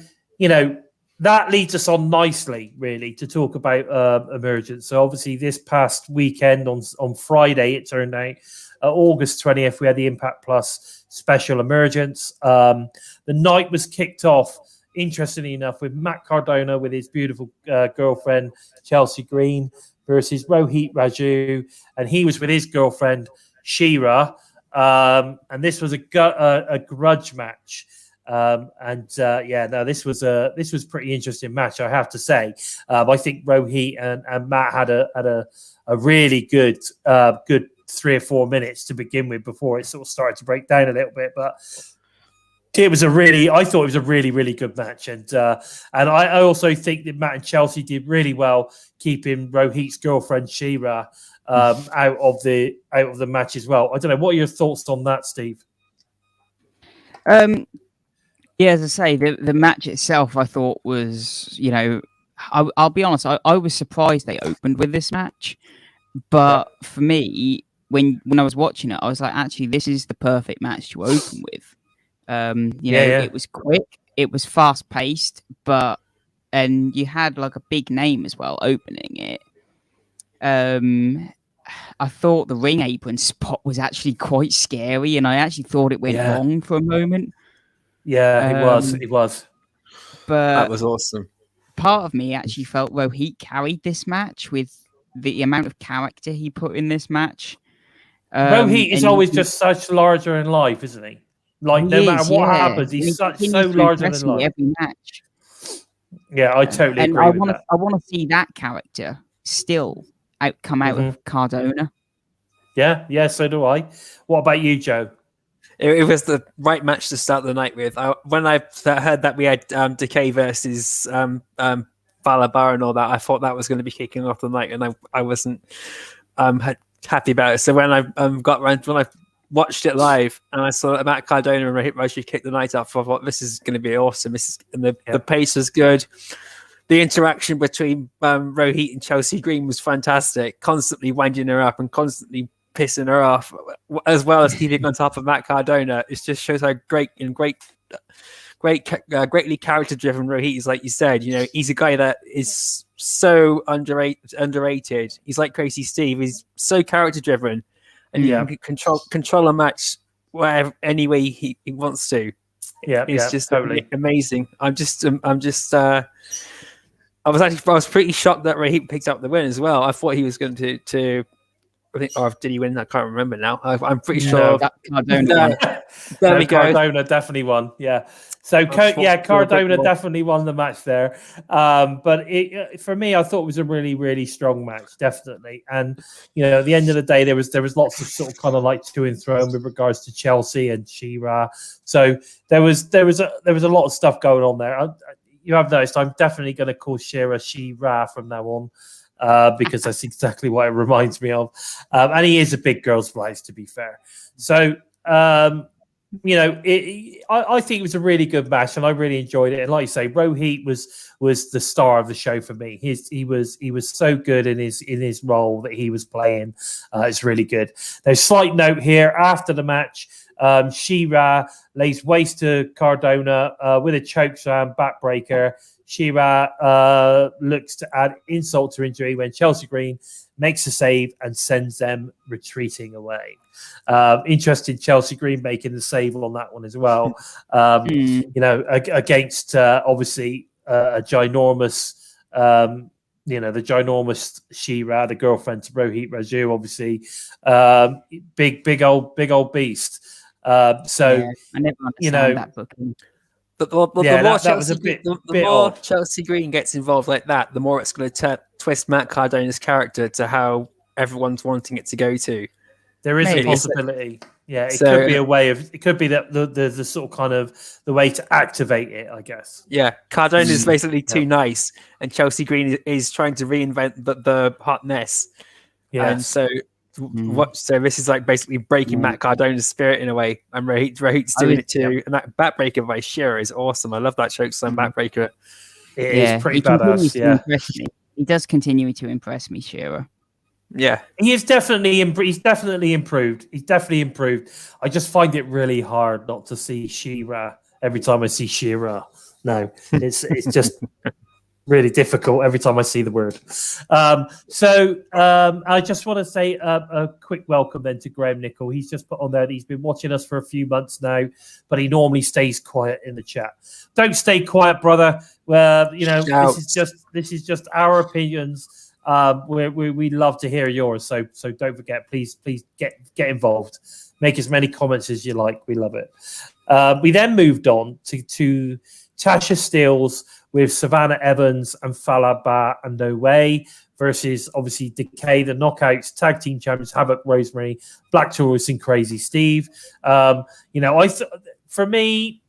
that leads us on nicely, really, to talk about Emergence. So obviously this past weekend on Friday, it turned out, August 20th, we had the Impact Plus special Emergence. The night was kicked off, interestingly enough, with Matt Cardona with his beautiful girlfriend, Chelsea Green, versus Rohit Raju. And he was with his girlfriend, Shira. And this was a grudge match. This was a pretty interesting match, I have to say. I think Rohit and Matt had a really good 3 or 4 minutes to begin with before it sort of started to break down a little bit. But I thought it was a really, really good match. And I also think that Matt and Chelsea did really well keeping Rohit's girlfriend, Shira, out of the match as well. I don't know. What are your thoughts on that, Steve? Yeah, as I say, the match itself, I thought was, you know, I'll be honest, I was surprised they opened with this match. But for me, when I was watching it, I was like, actually, this is the perfect match to open with. It was quick, it was fast paced, and you had like a big name as well opening it. I thought the ring apron spot was actually quite scary, and I actually thought it went wrong for a moment. Yeah, it was. But that was awesome. Part of me actually felt Rohit carried this match with the amount of character he put in this match. Rohit is always just such larger in life, isn't he? Like, no matter what happens, he's so larger than life. Every match. Yeah, I totally agree with that. I want to see that character still come out of Cardona. Yeah, so do I. What about you, Joe? It was the right match to start the night with. When I heard that we had Decay versus Falabar and all that, I thought that was going to be kicking off the night, and I wasn't happy about it. So when I when I watched it live and I saw Matt Cardona and Rohit Raju kick the night off, I thought this is going to be awesome. The pace was good. The interaction between Rohit and Chelsea Green was fantastic. Constantly winding her up and constantly pissing her off, as well as keeping on top of Matt Cardona. It just shows how greatly character-driven Rohit is. Like you said, you know, he's a guy that is so underrated. He's like Crazy Steve. He's so character-driven, and he can control a match wherever, any way he wants to. It's just totally amazing. I was pretty shocked that Rohit picked up the win as well. I thought he was going to. I think, or did he win? I can't remember now. I'm pretty sure. There we go. Cardona definitely won. Yeah. So Cardona definitely won the match there. But for me, I thought it was a really, really strong match, definitely. And you know, at the end of the day, there was lots of sort of kind of like to and fro with regards to Chelsea and Shira. So there was a lot of stuff going on there. You have noticed I'm definitely going to call Shira from now on. Because that's exactly what it reminds me of. And he is a big girls' prize, to be fair. So, you know, I think it was a really good match, and I really enjoyed it. And like you say, Rohit was the star of the show for me. He was so good in his role that he was playing. It's really good. There's a slight note here after the match. Shira lays waste to Cardona with a chokeslam backbreaker. Shira looks to add insult to injury when Chelsea Green makes a save and sends them retreating away. Interesting, Chelsea Green making the save on that one as well. You know, against obviously a ginormous, you know, the ginormous Shira, the girlfriend to Rohit Raju, obviously, big old beast. So I never understand that booking. But the more Chelsea Green gets involved like that, the more it's going to twist Matt Cardona's character to how everyone's wanting it to go to. There is a possibility. Yeah, it could be a way of. It could be that the sort of kind of the way to activate it, I guess. Yeah, Cardona is basically too nice, and Chelsea Green is trying to reinvent the hot mess. Yeah, and so. So this is like basically breaking Matt Cardona's spirit in a way, and Rohit's doing it too. And that backbreaker by Shira is awesome. I love that chokeslam backbreaker. It is pretty badass. Yeah, he does continue to impress me, Shira. Yeah, he's definitely improved. He's definitely improved. I just find it really hard not to see Shira every time I see Shira. No, it's just. Really difficult every time I see the word. I just want to say a quick welcome then to Graham Nicol. He's just put on there that he's been watching us for a few months now, but he normally stays quiet in the chat. Don't stay quiet, brother. You know, this is just our opinions. We love to hear yours. So don't forget, please get involved. Make as many comments as you like. We love it. We then moved on to Tasha Steeles with Savannah Evans and Falaba and No Way versus obviously Decay, the Knockouts, Tag Team Champions, Havoc, Rosemary, Black Taurus, and Crazy Steve. For me,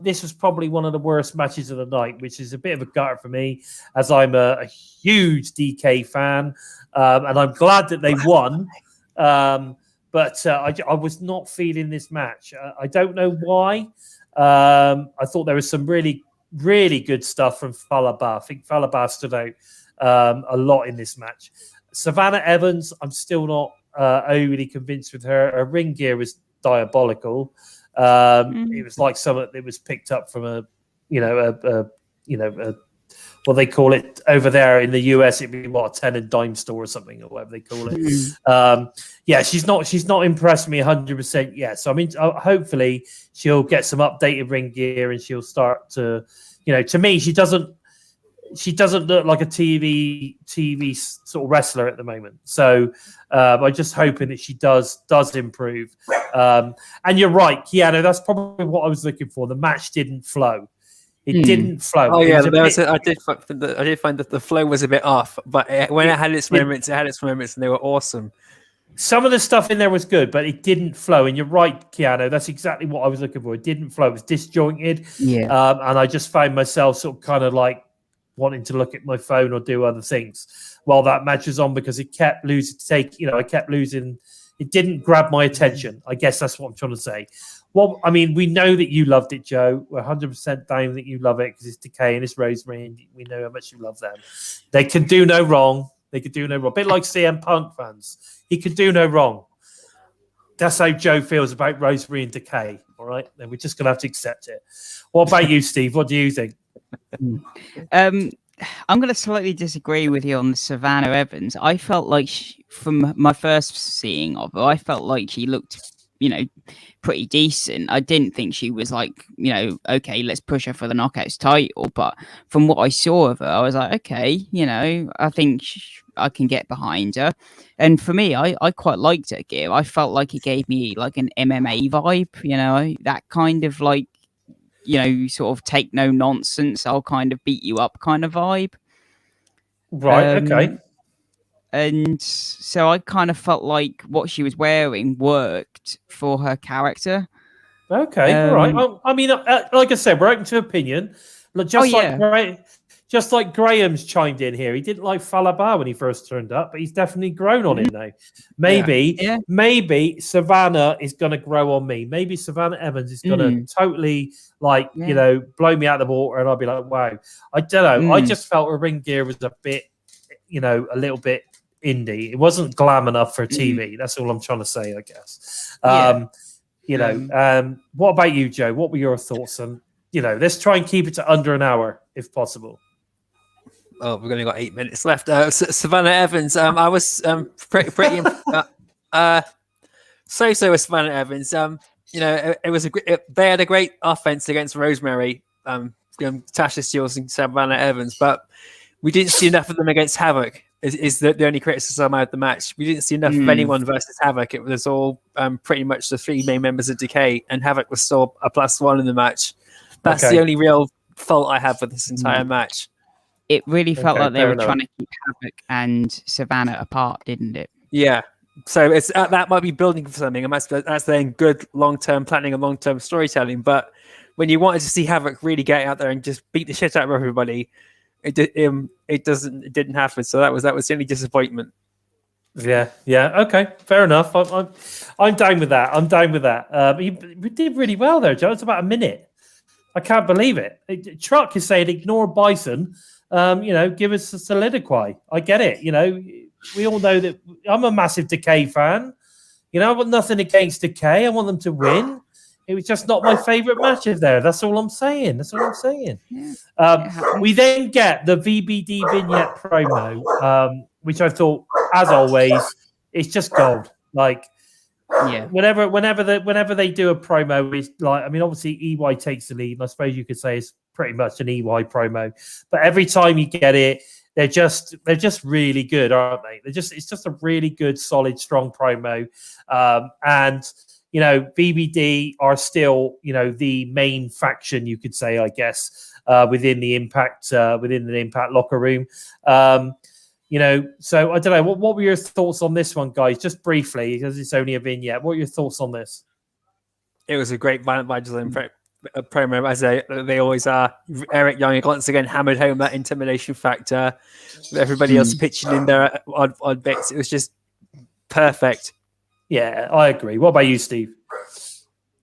this was probably one of the worst matches of the night, which is a bit of a gutter for me, as I'm a huge DK fan, and I'm glad that they won. But I was not feeling this match. I don't know why. I thought there was some really, really good stuff from Falaba. I think Falaba stood out a lot in this match. Savannah Evans, I'm still not overly convinced with her. Her ring gear was diabolical. It was like something that was picked up from a what they call it over there in the US. It'd be what, a 10 and dime store or something, or whatever they call it. She's not impressed me 100% yet. So I mean, hopefully she'll get some updated ring gear and she'll start to, to me, she doesn't look like a TV sort of wrestler at the moment. So I'm just hoping that she does improve. And you're right, Keanu, that's probably what I was looking for. The match didn't flow. It didn't flow. Oh yeah, I did find that the flow was a bit off, but when it had its moments, and they were awesome. Some of the stuff in there was good, but it didn't flow. And you're right, Keanu, that's exactly what I was looking for. It didn't flow. It was disjointed. Yeah. And I just found myself sort of kind of like wanting to look at my phone or do other things while that match was on, because it kept losing. I kept losing. It didn't grab my attention. I guess that's what I'm trying to say. Well, I mean, we know that you loved it, Joe. We're 100% down that you love it because it's Decay and it's Rosemary, and we know how much you love them. They can do no wrong. A bit like CM Punk fans. He could do no wrong. That's how Joe feels about Rosemary and Decay. All right, then we're just gonna have to accept it. What about you, Steve? What do you think? I'm going to slightly disagree with you on Savannah Evans. I felt like from my first seeing of her, I felt like she looked, pretty decent. I didn't think she was like, okay, let's push her for the Knockouts title. But from what I saw of her, I was like, okay, I think I can get behind her. And for me, I quite liked her gear. I felt like it gave me like an MMA vibe, that kind of like, sort of take no nonsense, I'll kind of beat you up kind of vibe. Right, okay. And so I kind of felt like what she was wearing worked for her character. Okay, all right. Well, I mean, like I said, we're open to opinion. Just like Graham's chimed in here. He didn't like Falaba when he first turned up, but he's definitely grown on him now. Maybe Savannah is going to grow on me. Maybe Savannah Evans is going to totally, blow me out of the water, and I'll be like, wow. I don't know. I just felt her ring gear was a bit, a little bit indie. It wasn't glam enough for TV. That's all I'm trying to say, I guess. What about you, Joe? What were your thoughts on, let's try and keep it to under an hour if possible. Oh, we've only got 8 minutes left. Savannah Evans. I was pretty so with Savannah Evans. It was they had a great offense against Rosemary, Tasha Steele and Savannah Evans, but we didn't see enough of them against Havoc. Is the only criticism I had the match. We didn't see enough of anyone versus Havoc. It was all pretty much the 3 main members of Decay, and Havoc was still a +1 in the match. That's the only real fault I have for this entire match. It really felt like they were trying to keep Havoc and Savannah apart, didn't it? Yeah. So it's that might be building for something, and that's then good long-term planning and long-term storytelling. But when you wanted to see Havoc really get out there and just beat the shit out of everybody, it didn't happen. So that was the only disappointment. Yeah. Okay, fair enough. I'm down with that. We did really well there, Joe. It's about a minute. I can't believe it. Truck is saying ignore Bison. Give us a soliloquy. I get it. We all know that I'm a massive Decay fan. I want nothing against Decay. I want them to win. It was just not my favorite match of there. That's all I'm saying. Yeah. We then get the VBD vignette promo, which I thought, as always, it's just gold. Like, whenever they do a promo, it's like, I mean, obviously EY takes the lead, and I suppose you could say it's pretty much an EY promo. But every time you get it, they're just really good, aren't they? It's just a really good, solid, strong promo. And VBD are still the main faction, you could say, I guess, within the Impact locker room. So I don't know. What were your thoughts on this one, guys? Just briefly, because it's only a vignette. What are your thoughts on this? It was a great Violent Vigilance promo, as they always are. Eric Young once again hammered home that intimidation factor. Everybody else pitching in there odd bits. It was just perfect. Yeah, I agree. What about you, Steve?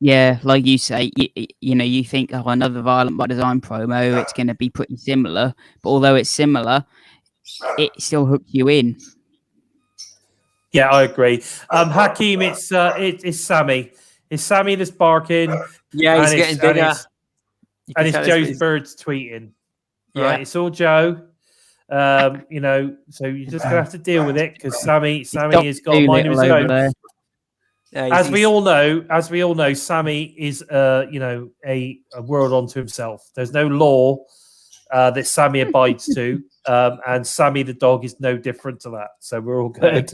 Yeah, like you say, you think, oh, another Violent by Design promo, it's going to be pretty similar. But although it's similar, it still hooks you in. Yeah, I agree. Hakeem, it's Sammy. It's Sammy that's barking. Yeah, he's getting bigger. And it's Joe's birds tweeting. Right? It's all Joe. So you're just gonna have to deal with it because Sammy has got a mind of his own. As we all know, Sammy is a world unto himself. There's no law that Sammy abides to, and Sammy the dog is no different to that. So we're all good.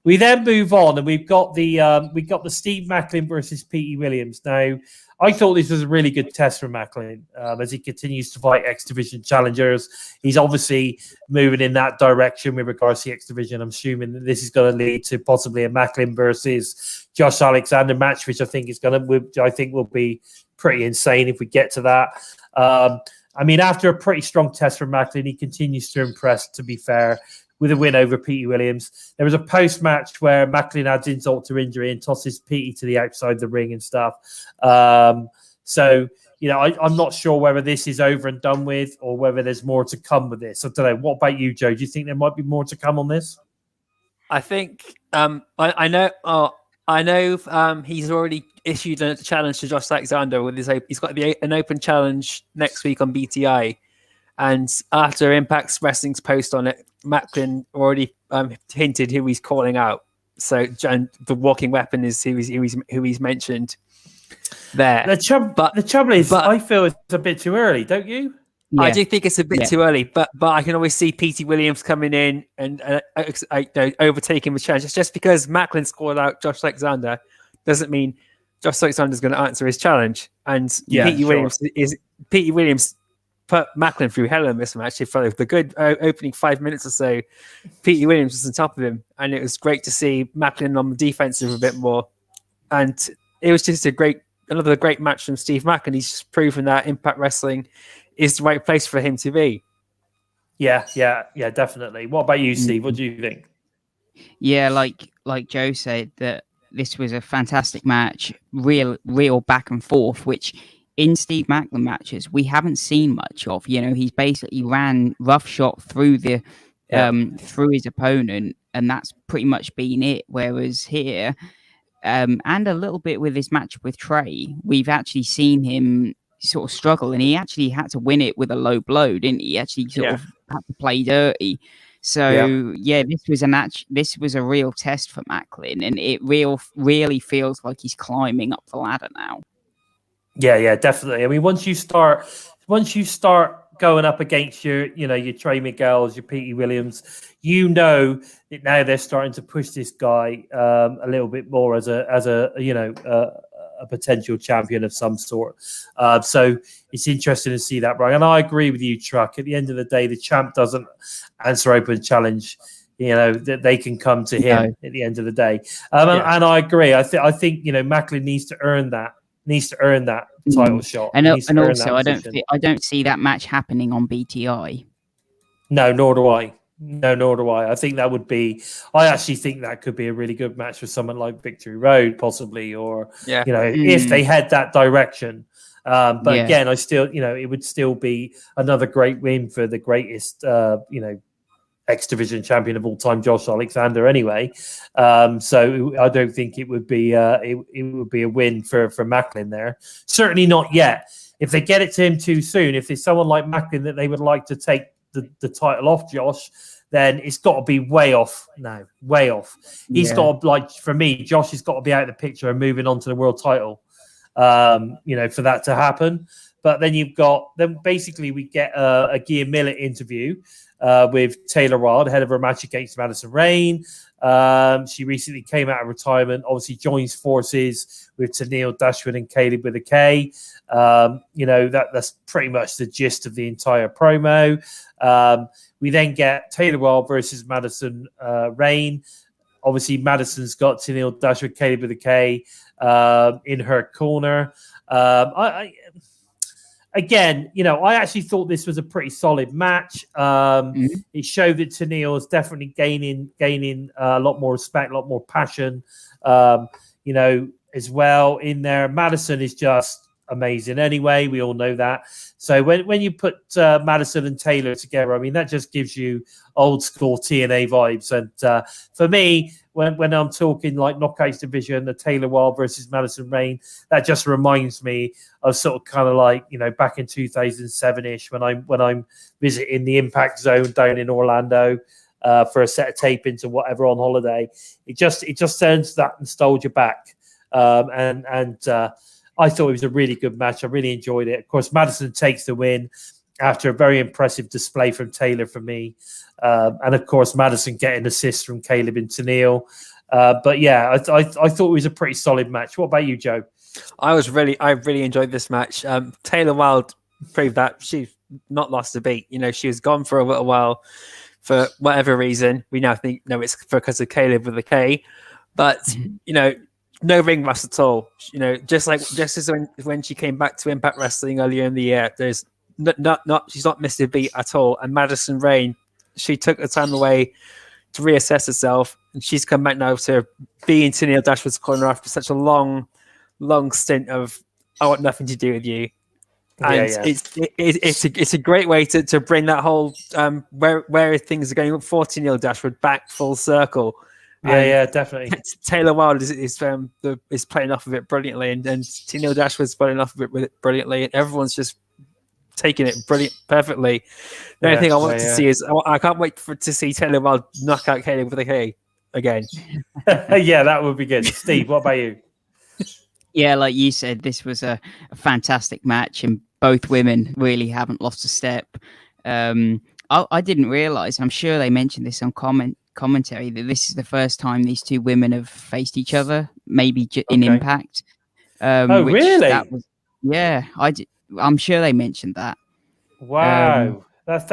We then move on, and we've got the Steve Macklin versus Petey Williams. Now, I thought this was a really good test for Macklin as he continues to fight X Division challengers. He's obviously moving in that direction with regards to the X Division. I'm assuming that this is going to lead to possibly a Macklin versus Josh Alexander match, which I think will be pretty insane if we get to that. After a pretty strong test for Macklin, he continues to impress, to be fair, with a win over Petey Williams. There was a post-match where Macklin adds insult to injury and tosses Petey to the outside of the ring and stuff. I'm not sure whether this is over and done with or whether there's more to come with this. I don't know. What about you, Joe? Do you think there might be more to come on this? I think I know he's already issued a challenge to Josh Alexander with he's got an open challenge next week on BTI. And after Impact Wrestling's post on it, Macklin already hinted who he's calling out. So the walking weapon is who he's mentioned there. The trouble is, I feel it's a bit too early, don't you? Yeah. I do think it's a bit too early, but I can always see Petey Williams coming in and overtaking the challenge. It's just because Macklin's called out Josh Alexander doesn't mean Josh Alexander's going to answer his challenge. And Petey Williams put Macklin through hell in this match. For the good opening 5 minutes or so, Petey Williams was on top of him, and it was great to see Macklin on the defensive a bit more. And it was just another great match from Steve Mack, and he's just proven that Impact Wrestling is the right place for him to be. Yeah, definitely. What about you, Steve? What do you think? Yeah, like Joe said, that this was a fantastic match, real back and forth, which in Steve Macklin matches we haven't seen much of. He's basically ran roughshod through through his opponent, and that's pretty much been it. Whereas here, and a little bit with his match with Trey, we've actually seen him sort of struggle, and he actually had to win it with a low blow, didn't he? Actually sort of had to play dirty. So this was a real test for Macklin, and it really feels like he's climbing up the ladder now. Yeah, definitely. I mean, once you start going up against your Trey Miguel's, your Petey Williams, that now they're starting to push this guy a little bit more as a potential champion of some sort. So it's interesting to see that, Brian. And I agree with you, Truck. At the end of the day, the champ doesn't answer open challenge. That they can come to him at the end of the day. And I agree. I think Macklin needs to earn that. Title shot, and also I don't see that match happening on BTI. No, nor do I. I think that would be. I actually think that could be a really good match for someone like Victory Road, possibly, or if they head that direction. Again, I still, it would still be another great win for the greatest, X Division champion of all time, Josh Alexander. Anyway, so I don't think it would be it would be a win for Macklin there. Certainly not yet. If they get it to him too soon, if there's someone like Macklin that they would like to take the title off Josh, then it's got to be way off now. Way off. He's got to, for me, Josh has got to be out of the picture and moving on to the world title. For that to happen. But then basically we get a Gia Millett interview with Taylor Wilde ahead of her match against Madison Rayne. She recently came out of retirement, obviously joins forces with Tennille Dashwood and Caleb with a K. That's pretty much the gist of the entire promo. We then get Taylor Wilde versus Madison Rayne. Obviously, Madison's got Tennille Dashwood, Caleb with a K in her corner. Again, I actually thought this was a pretty solid match. It showed that Tennille is definitely gaining a lot more respect, a lot more passion, as well in there. Madison is just amazing anyway. We all know that. So when you put Madison and Taylor together, I mean, that just gives you old school TNA vibes. And for me, when I'm talking like Knockouts division, the Taylor Wilde versus Madison Rayne, that just reminds me of sort of kind of like, back in 2007-ish when I'm visiting the Impact Zone down in Orlando for a set of tapings or whatever on holiday. It just sends that nostalgia back. And I thought it was a really good match. I really enjoyed it. Of course, Madison takes the win after a very impressive display from Taylor for me. And of course, Madison getting assists from Caleb and Tennille. But yeah, I thought it was a pretty solid match. What about you, Joe? I really enjoyed this match. Taylor Wilde proved that she's not lost a beat. She was gone for a little while for whatever reason. We now think, it's because of Caleb with a K. But, no ring rust at all. Just as when she came back to Impact Wrestling earlier in the year, there's she's not missed a beat at all. And Madison Rayne, she took the time away to reassess herself, and she's come back now to be in Tennille Dashwood's corner after such a long stint of I want nothing to do with you. And it's a great way to bring that whole where things are going for Tennille Dashwood back full circle. Yeah, definitely. Taylor Wilde is playing off of it brilliantly, and Tennille Dashwood's playing off of it brilliantly, and everyone's just taking it perfectly. The only thing I want to see is I can't wait to see Taylor Wilde knock out Caleb with a K again. Yeah, that would be good. Steve, what about you? Yeah, like you said, this was a fantastic match, and both women really haven't lost a step. I didn't realize, I'm sure they mentioned this on commentary, that this is the first time these two women have faced each other, maybe in Impact. Really? I'm sure they mentioned that. Wow, that's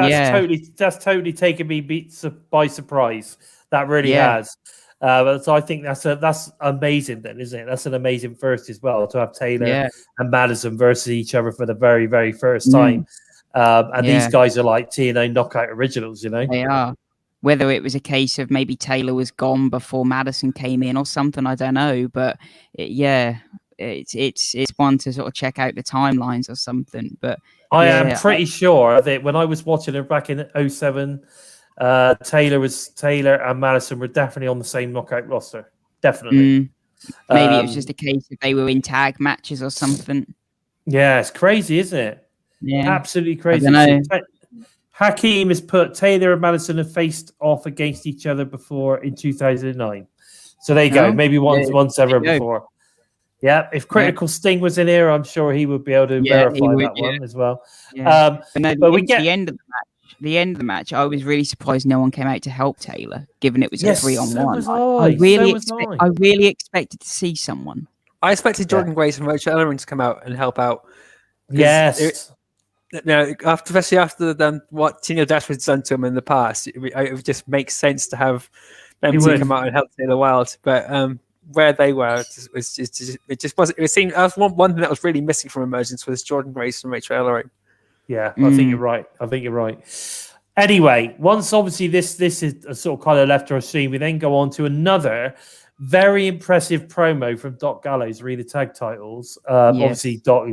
totally taken me by surprise. That really has. So I think that's amazing, then, isn't it? That's an amazing first as well, to have Taylor and Madison versus each other for the very, very first time. And these guys are like TNA Knockout originals, They are. Whether it was a case of maybe Taylor was gone before Madison came in or something, I don't know. But it's one to sort of check out the timelines or something. But I am pretty sure that when I was watching it back in 2007, Taylor and Madison were definitely on the same Knockout roster. Definitely. Maybe it was just a case of they were in tag matches or something. Yeah, it's crazy, isn't it? Yeah, absolutely crazy. Hakeem has put Taylor and Madison have faced off against each other before in 2009. So there you go. Maybe once ever before. Yeah, if Critical Sting was in here, I'm sure he would be able to verify that one as well. Yeah. But we get the end of the match. I was really surprised no one came out to help Taylor, given it was a 3-on-1. I really expected to see someone. I expected Jordan Grace and Rachel Ellering to come out and help out. Yes. Especially after what Tennille Dashwood's done to him in the past, it would just make sense to have them to come out and help Taylor Wilde. But where they were, it just wasn't. It seemed one thing that was really missing from Emergence was Jordan Grace and Rachel Ellering. Yeah, I think you're right. Anyway, once obviously this is a sort of kind of left our scene, we then go on to another very impressive promo from Doc Gallows, re the tag titles. Obviously, Doc,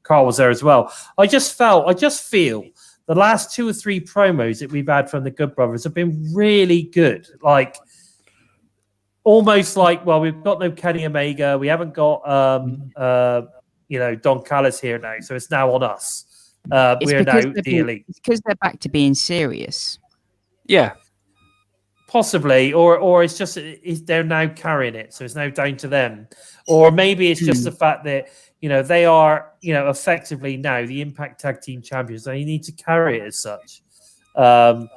Carl was there as well. I just feel the last 2 or 3 promos that we've had from the Good Brothers have been really good. Like, almost like, well, we've got no Kenny Omega, we haven't got Don Callis here now, so it's now on us. We're now the Elite. It's because they're back to being serious. Yeah. Possibly, or it's just they're now carrying it, so it's now down to them. Or maybe it's just the fact that they are effectively now the Impact Tag Team Champions. They need to carry it as such. I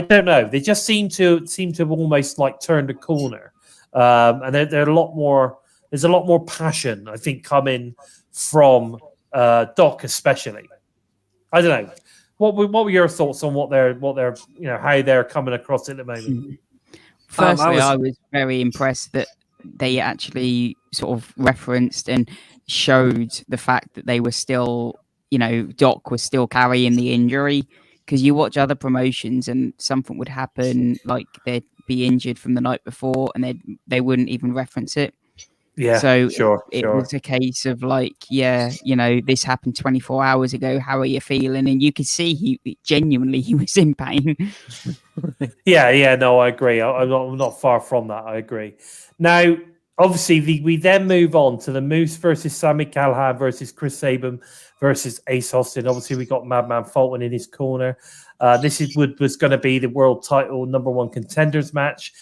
don't know. They just seem to have almost like turned a corner, and they're a lot more. There's a lot more passion, I think, coming from Doc, especially. I don't know. What were your thoughts on what they're how they're coming across at the moment? Firstly, I was very impressed that they actually sort of referenced and showed the fact that they were still, Doc was still carrying the injury. Because you watch other promotions and something would happen, like they'd be injured from the night before, and they wouldn't even reference it. Yeah, so sure. It was a case of like, this happened 24 hours ago. How are you feeling? And you could see he was in pain. Yeah. No, I agree. I'm not far from that. I agree. Now, obviously, we then move on to the Moose versus Sami Callihan versus Chris Sabin versus Ace Austin. Obviously, we got Madman Fulton in his corner. This was going to be the world title #1 contenders match.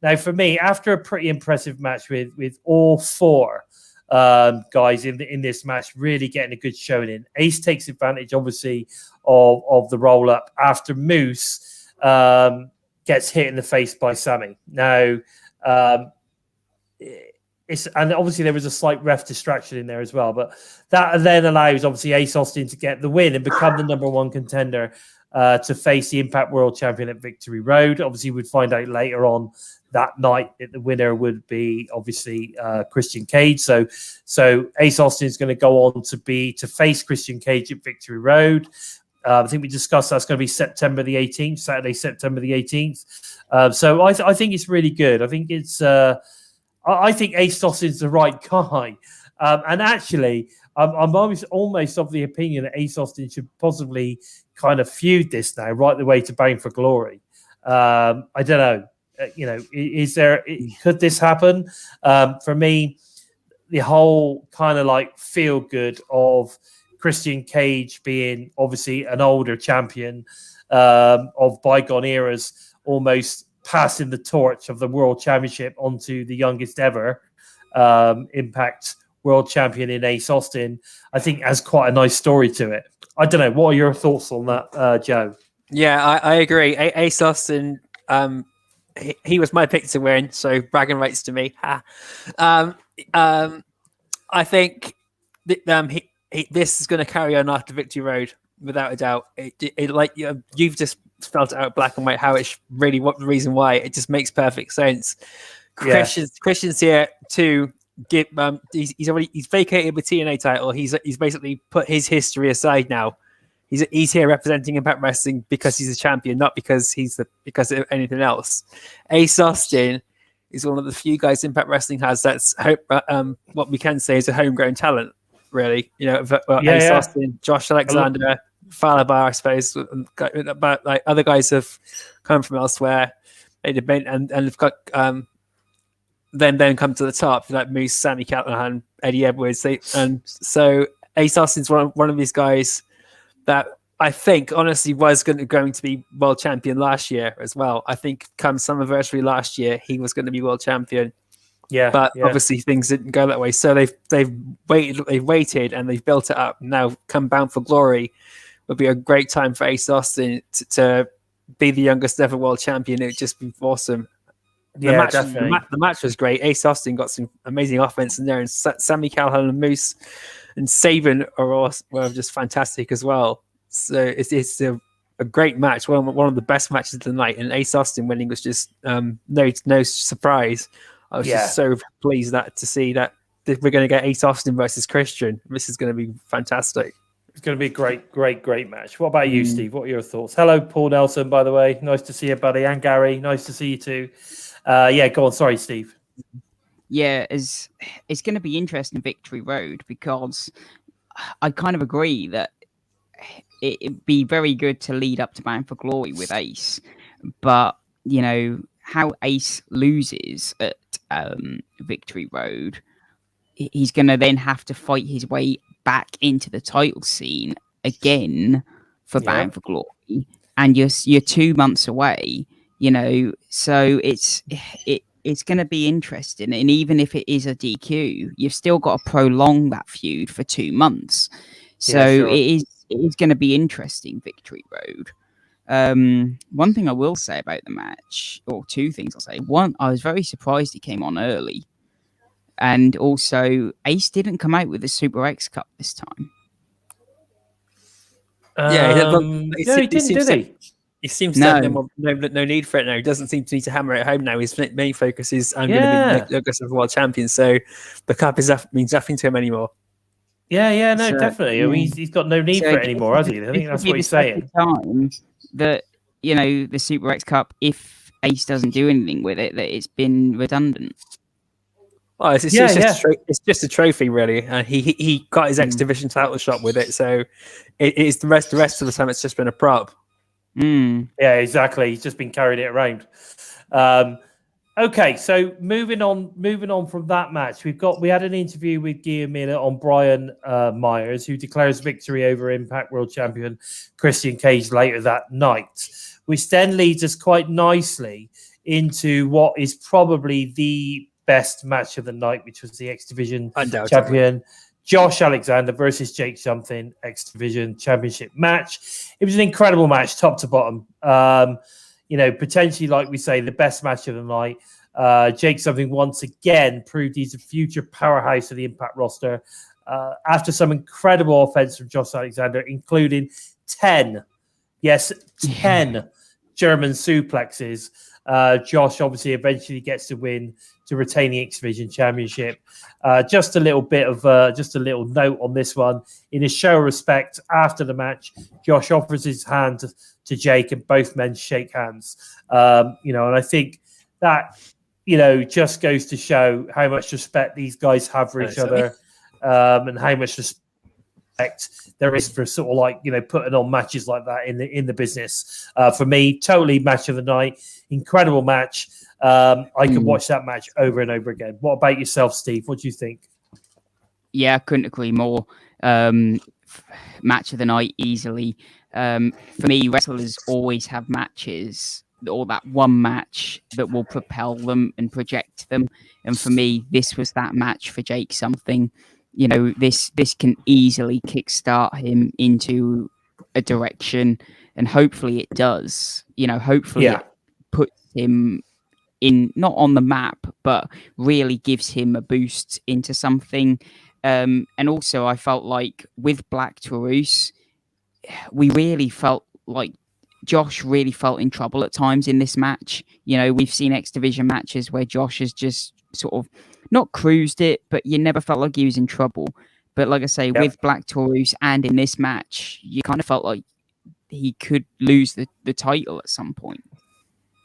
Now, for me, after a pretty impressive match with all four guys in this match, really getting a good showing in, Ace takes advantage, obviously, of the roll up after Moose gets hit in the face by Sami. Now, and obviously there was a slight ref distraction in there as well, but that then allows obviously Ace Austin to get the win and become the #1 contender to face the Impact World Champion at Victory Road. Obviously, we'd find out later on that night that the winner would be obviously Christian Cage. So Ace Austin is going to go on to face Christian Cage at Victory Road. I think we discussed that's going to be September the 18th, Saturday, September the 18th. So I think it's really good. I think it's. I think Ace Austin's the right guy. And actually, I'm almost of the opinion that Ace Austin should possibly kind of feud this now, right the way to Bound for Glory. I don't know. Could this happen? For me, the whole kind of like feel good of Christian Cage being obviously an older champion of bygone eras, almost passing the torch of the World Championship onto the youngest ever Impact World Champion in Ace Austin, I think has quite a nice story to it. I don't know. What are your thoughts on that, Joe? Yeah, I agree. Ace Austin, he was my pick to win, so bragging rights to me. I think this is going to carry on after Victory Road, without a doubt. You've just spelled it out black and white how it's really what the reason why. It just makes perfect sense. Christian's here to give. He's vacated the TNA title. He's basically put his history aside now. He's here representing Impact Wrestling because he's a champion, not because because of anything else. Ace Austin is one of the few guys Impact Wrestling has that's what we can say is a homegrown talent. Really, Ace Austin, Josh Alexander, Falabar, I suppose, but like other guys have come from elsewhere. And have got then come to the top, like Moose, Sami Callihan, Eddie Edwards. And so Ace Austin's one of these guys that I think honestly was going to be world champion last year as well. I think come Summerversary last year, he was going to be world champion. But obviously things didn't go that way. So they've waited and they've built it up. Now come Bound for Glory would be a great time for Ace Austin to be the youngest ever world champion. It would just be awesome. The match was great. Ace Austin got some amazing offense in there, and Sami Callihan and Moose and Sabin were just fantastic as well. So it's a great match, one of the best matches of the night. And Ace Austin winning was just no surprise. I was just so pleased to see that we're going to get Ace Austin versus Christian. This is going to be fantastic. It's going to be a great match. What about you, Steve? What are your thoughts? Hello, Paul Nelson, by the way. Nice to see you, buddy. And Gary, nice to see you too. Go on. Sorry, Steve. Yeah, it's going to be interesting, Victory Road, because I kind of agree that it'd be very good to lead up to Bound for Glory with Ace. But, how Ace loses at Victory Road, he's going to then have to fight his way back into the title scene again for Bound for Glory. And you're 2 months away. So it's going to be interesting. And even if it is a DQ, you've still got to prolong that feud for 2 months. So it is going to be interesting, Victory Road. One thing I will say about the match, or two things I'll say. One, I was very surprised he came on early. And also, Ace didn't come out with the Super X Cup this time. He didn't, did he? He seems to have no need for it now. He doesn't seem to need to hammer it home now. His main focus is, I'm going to be the aggressive world champion. So the cup means nothing to him anymore. Definitely. I mean, he's got no need for it anymore, has he? I think that's what he's saying. Time that, the Super X Cup, if Ace doesn't do anything with it, that it's been redundant. Oh, it's just a trophy, really. And he got his X Division title shot with it, so it's the rest of the time it's just been a prop. Yeah, exactly. He's just been carrying it around. Okay, so moving on from that match, we had an interview with Gia Miller on Brian Myers, who declares victory over Impact World Champion Christian Cage later that night, which then leads us quite nicely into what is probably the best match of the night, which was the X Division champion Josh Alexander versus Jake Something X Division championship match. It was an incredible match, top to bottom. Potentially, like we say, the best match of the night. Jake Something once again proved he's a future powerhouse of the Impact roster after some incredible offense from Josh Alexander, including 10 German suplexes. Josh obviously eventually gets the win to retain the X Division Championship. Just a little note on this one. In a show of respect, after the match, Josh offers his hand to Jake, and both men shake hands. And I think that just goes to show how much respect these guys have for each other, and how much respect there is for sort of like putting on matches like that in the business. For me, totally match of the night, incredible match. I could watch that match over and over again. What about yourself, Steve? What do you think? Yeah, I couldn't agree more. Match of the night easily. For me, wrestlers always have matches, or that one match that will propel them and project them. And for me, this was that match for Jake Something. This can easily kickstart him into a direction, and hopefully it does. Hopefully it puts him in, not on the map, but really gives him a boost into something. And also, I felt like with Black Taurus, we really felt like Josh really felt in trouble at times in this match. We've seen X Division matches where Josh has just sort of not cruised it, but you never felt like he was in trouble. But like I say, with Black Taurus and in this match, you kind of felt like he could lose the title at some point.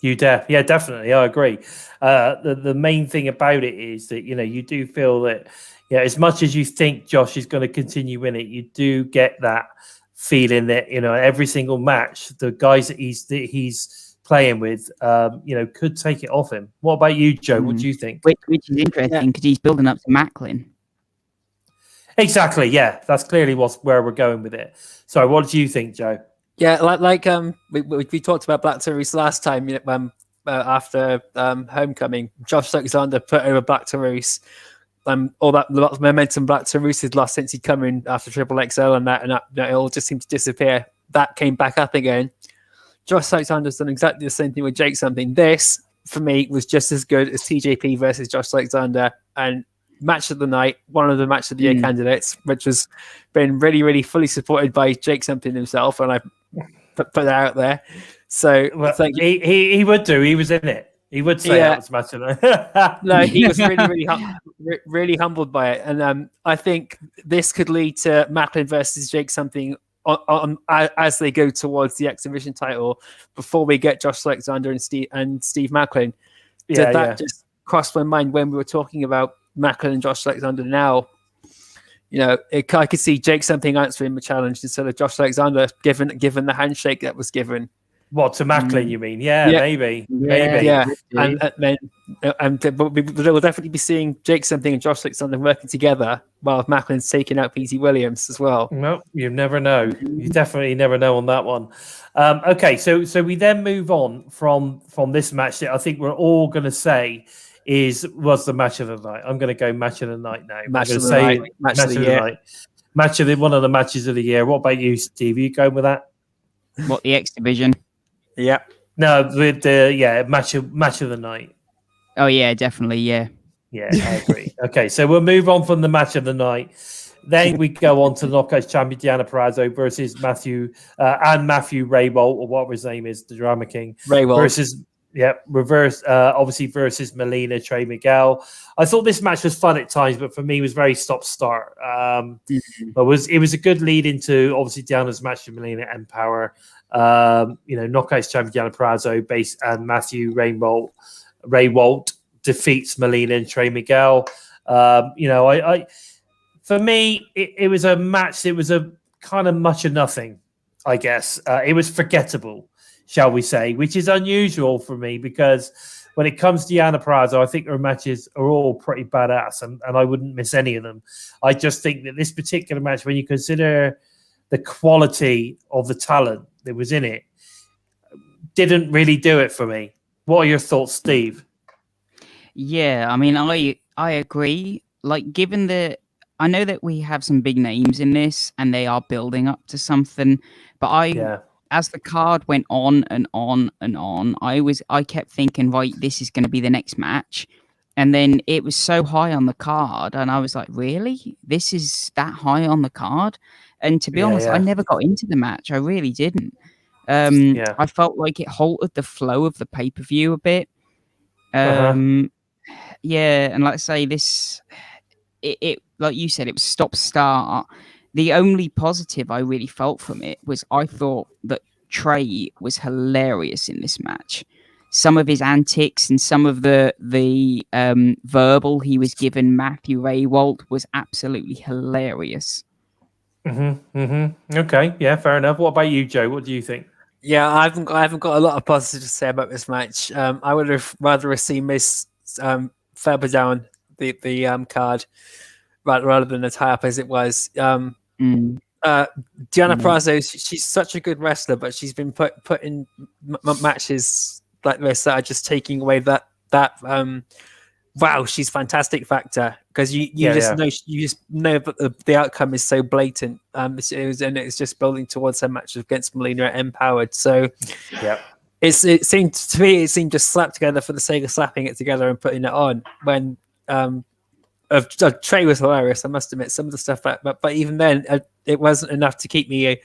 Yeah, definitely. I agree. The main thing about it is that, you do feel that, as much as you think Josh is going to continue in it, you do get that feeling that, every single match, the guys that he's playing with, could take it off him. What about you, Joe? What do you think? Which is interesting because he's building up to Macklin. Exactly. Yeah, that's clearly where we're going with it. So, what do you think, Joe? Yeah, we talked about Black Taurus last time. After Homecoming, Josh Alexander put over Black Taurus. All that momentum Black Taurus has lost since he'd come in after Triple XL, and that it all just seemed to disappear. That came back up again. Josh Alexander's done exactly the same thing with Jake Something. This, for me, was just as good as TJP versus Josh Alexander, and match of the night, one of the match of the year candidates, which has been really, really fully supported by Jake Something himself, and I put that out there. So he would do. He was in it. He would say that was match of the night. No, he was really humbled by it, and I think this could lead to Macklin versus Jake Something on as they go towards the X Division title before we get Josh Alexander and Steve Macklin. Just crossed my mind when we were talking about Macklin and Josh Alexander. Now, I could see Jake Something answering the challenge instead of Josh Alexander, given the handshake that was given. What, to Macklin, you mean? Yeah, maybe. Yeah. And then we'll definitely be seeing Jake something and Josh something working together while Macklin's taking out P.T. Williams as well. No, you never know. You definitely never know on that one. Okay, so we then move on from this match that I think we're all going to say was the match of the night. I'm going to go match of the night now. Match of the night. Match of the night. Match of one of the matches of the year. What about you, Steve? Are you going with that? What, the X Division? Yeah. No, with the match of the night. Oh yeah, definitely. Yeah, I agree. Okay, so we'll move on from the match of the night. Then we go on to the Knockouts champion Deonna Purrazzo versus Matthew Raybolt, or whatever his name is, the Drama King. Raybolt versus versus Melina Trey Miguel. I thought this match was fun at times, but for me, it was very stop-start. But it was a good lead into obviously Deonna's match with Melina Empower. Knockouts champion Deonna Purrazzo and Matthew Raybolt defeats Melina and Trey Miguel. For me, it was a match. It was a kind of much of nothing, I guess. It was forgettable, shall we say, which is unusual for me because when it comes to Deonna Purrazzo, I think her matches are all pretty badass, and I wouldn't miss any of them. I just think that this particular match, when you consider the quality of the talent that was in it, didn't really do it for me. What are your thoughts, Steve? Yeah, I mean, I agree. Like, given I know that we have some big names in this, and they are building up to something. But as the card went on and on and on, I kept thinking, right, this is going to be the next match, and then it was so high on the card, and I was like, really, this is that high on the card? And to be honest, I never got into the match. I really didn't. I felt like it halted the flow of the pay-per-view a bit. Yeah, and like I say, it like you said, it was stop-start. The only positive I really felt from it was I thought that Trey was hilarious in this match. Some of his antics and some of the verbal he was giving Matthew Raybolt was absolutely hilarious. Okay, yeah, fair enough. What about you, Joe? What do you think? Yeah, I haven't got a lot of positives to say about this match. I would have rather seen this further down the card rather than as high up as it was. Deonna Purrazzo, she's such a good wrestler, but she's been put in matches like this that are just taking away that wow, she's fantastic factor, because you just know that the outcome is so blatant. It's just building towards her match against Melina Empowered. So it seemed just slapped together for the sake of slapping it together and putting it on. When Trey was hilarious, I must admit. Some of the stuff, but even then, it wasn't enough to keep me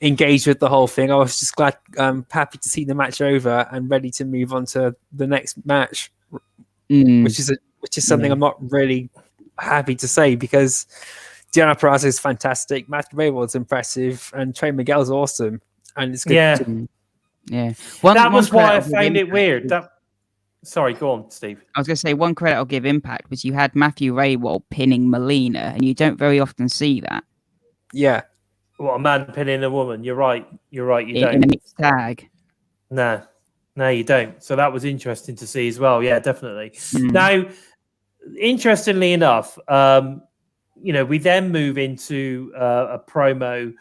engaged with the whole thing. I was just glad, happy to see the match over and ready to move on to the next match, which is something I'm not really happy to say, because Deonna Purrazzo is fantastic, Matt Raybold's impressive, and Trey Miguel's awesome, and it's good. Yeah. That was why I found it weird. Sorry, go on, Steve. I was going to say, one credit I'll give Impact was you had Matthew Raybold pinning Melina, and you don't very often see that. Yeah. What, a man pinning a woman? You're right. You don't. In a mixed tag. No, you don't. So that was interesting to see as well. Yeah, definitely. Now, interestingly enough, we then move into a promo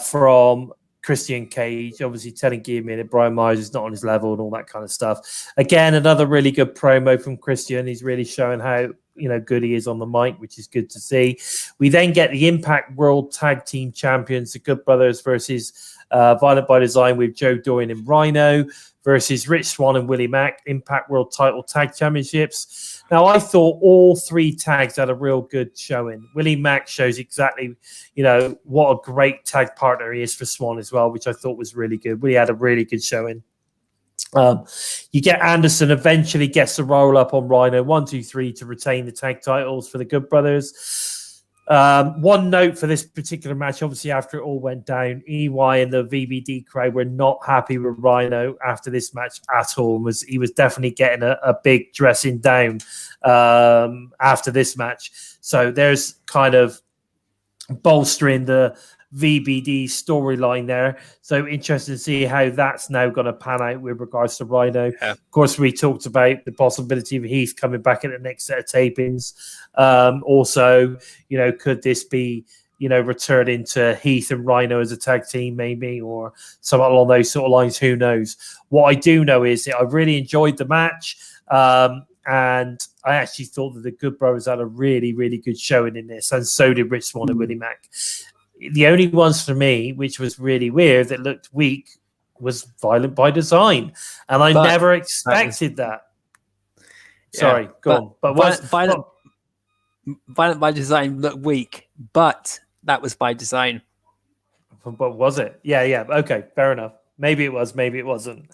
from Christian Cage, obviously telling Guillaume that Brian Myers is not on his level and all that kind of stuff. Again, another really good promo from Christian. He's really showing how good he is on the mic, which is good to see. We then get the Impact World Tag Team Champions, the Good Brothers versus Violent by Design with Joe Doring and Rhino versus Rich Swann and Willie Mack, Impact World Title Tag Championships. Now, I thought all three tags had a real good showing. Willie Mack shows exactly, what a great tag partner he is for Swann as well, which I thought was really good. Willie had a really good showing. You get Anderson eventually gets the roll up on Rhino 1, 2, 3 to retain the tag titles for the Good Brothers. One note for this particular match, obviously after it all went down, EY and the VBD crowd were not happy with Rhino after this match at all. He was definitely getting a big dressing down after this match. So there's kind of bolstering the VBD storyline there. So interesting to see how that's now going to pan out with regards to Rhino. Yeah. Of course, we talked about the possibility of Heath coming back in the next set of tapings. Also, could this be, returning to Heath and Rhino as a tag team, maybe, or something along those sort of lines? Who knows? What I do know is that I really enjoyed the match. And I actually thought that the Good Brothers had a really, really good showing in this, and so did Rich Swann and Willie Mack. The only ones for me, which was really weird, that looked weak, was Violent by Design, and I never expected that. Sorry, go on. But Violent by Design looked weak, but that was by design. But was it? Yeah. Okay, fair enough. Maybe it was, maybe it wasn't.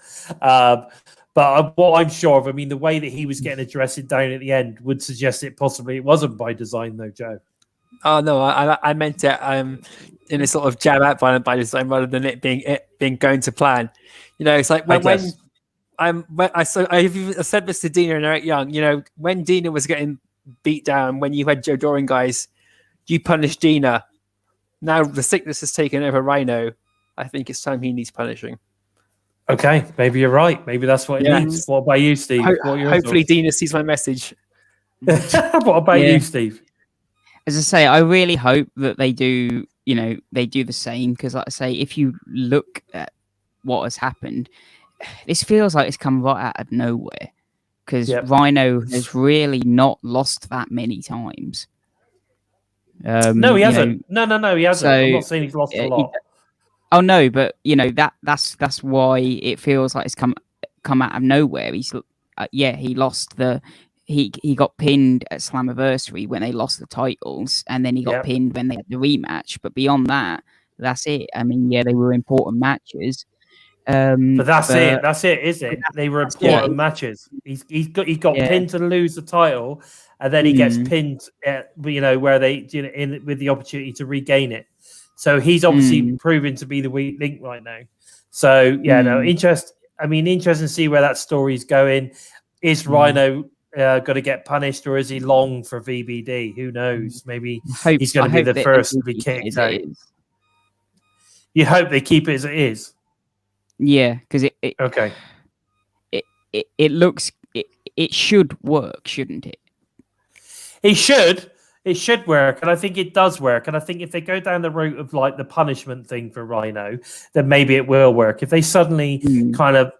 But what I'm sure of, I mean, the way that he was getting addressed down at the end would suggest it possibly it wasn't by design, though, Joe. Oh no, I meant it in a sort of jab at Violent by Design rather than it being going to plan. It's like when I said this to Dina and Eric Young. When Dina was getting beat down, when you had Joe Doring guys, you punished Dina. Now the sickness has taken over Rhino. I think it's time he needs punishing. Okay, maybe you're right. Maybe that's what it needs. What about you, Steve? Hopefully Dina sees my message. What about you, Steve? As I say, I really hope that they do, they do the same, because like I say, if you look at what has happened, this feels like it's come right out of nowhere, because Rhino has really not lost that many times. No, he hasn't. No, he hasn't. So, I'm not saying he's lost a lot. Oh no, but that's why it feels like it's come out of nowhere. He's he lost he got pinned at Slammiversary when they lost the titles, and then he got pinned when they had the rematch. But beyond that, that's it. I mean, they were important matches. But that's it. That's it, is it? They were important matches. He got pinned to lose the title, and then he gets pinned. Where they with the opportunity to regain it. So he's obviously proven to be the weak link right now. So interesting to see where that story's going. Is Rhino going to get punished, or is he long for VBD? Who knows? Maybe he's going to be the first to be kicked out. You hope they keep it as it is. Yeah, because it looks it should work, shouldn't it? It should work, and I think it does work. And I think if they go down the route of like the punishment thing for Rhino, then maybe it will work. If they suddenly kind of,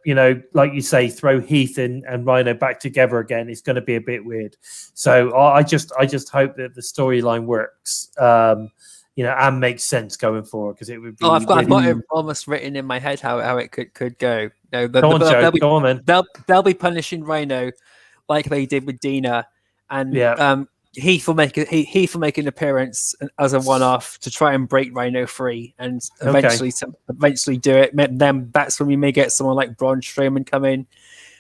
like you say, throw Heath and Rhino back together again, it's going to be a bit weird. So I just hope that the storyline works, and makes sense going forward, because it would be. I've got it almost written in my head how it could go. Go on, then. They'll be punishing Rhino like they did with Dina, and Heath will make an appearance as a one-off to try and break Rhino free, and eventually do it. Then that's when we may get someone like Braun Strowman come in.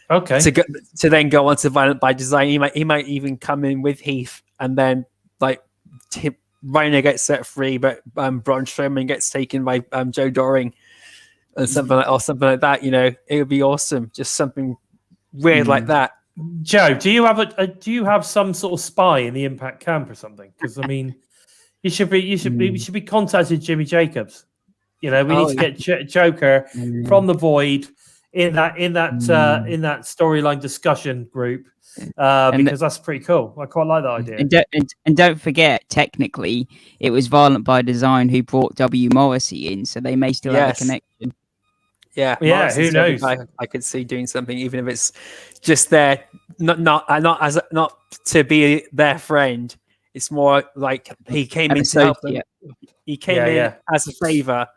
Okay. To then go on to Violent by Design. He might even come in with Heath, and then Rhino gets set free, but Braun Strowman gets taken by Joe Doring, and something like that. It would be awesome. Just something weird like that. Joe, do you have some sort of spy in the Impact camp or something? Because I mean, you should be contacting Jimmy Jacobs. We need to get Joe-Ker from the void in that storyline discussion group, because that's pretty cool. I quite like that idea. And don't forget, technically, it was Violent by Design who brought W. Morrissey in, so they may still have a connection. Yeah. Who knows? I could see doing something, even if it's just there, not to be their friend. It's more like he came in to help them. He came in as a favor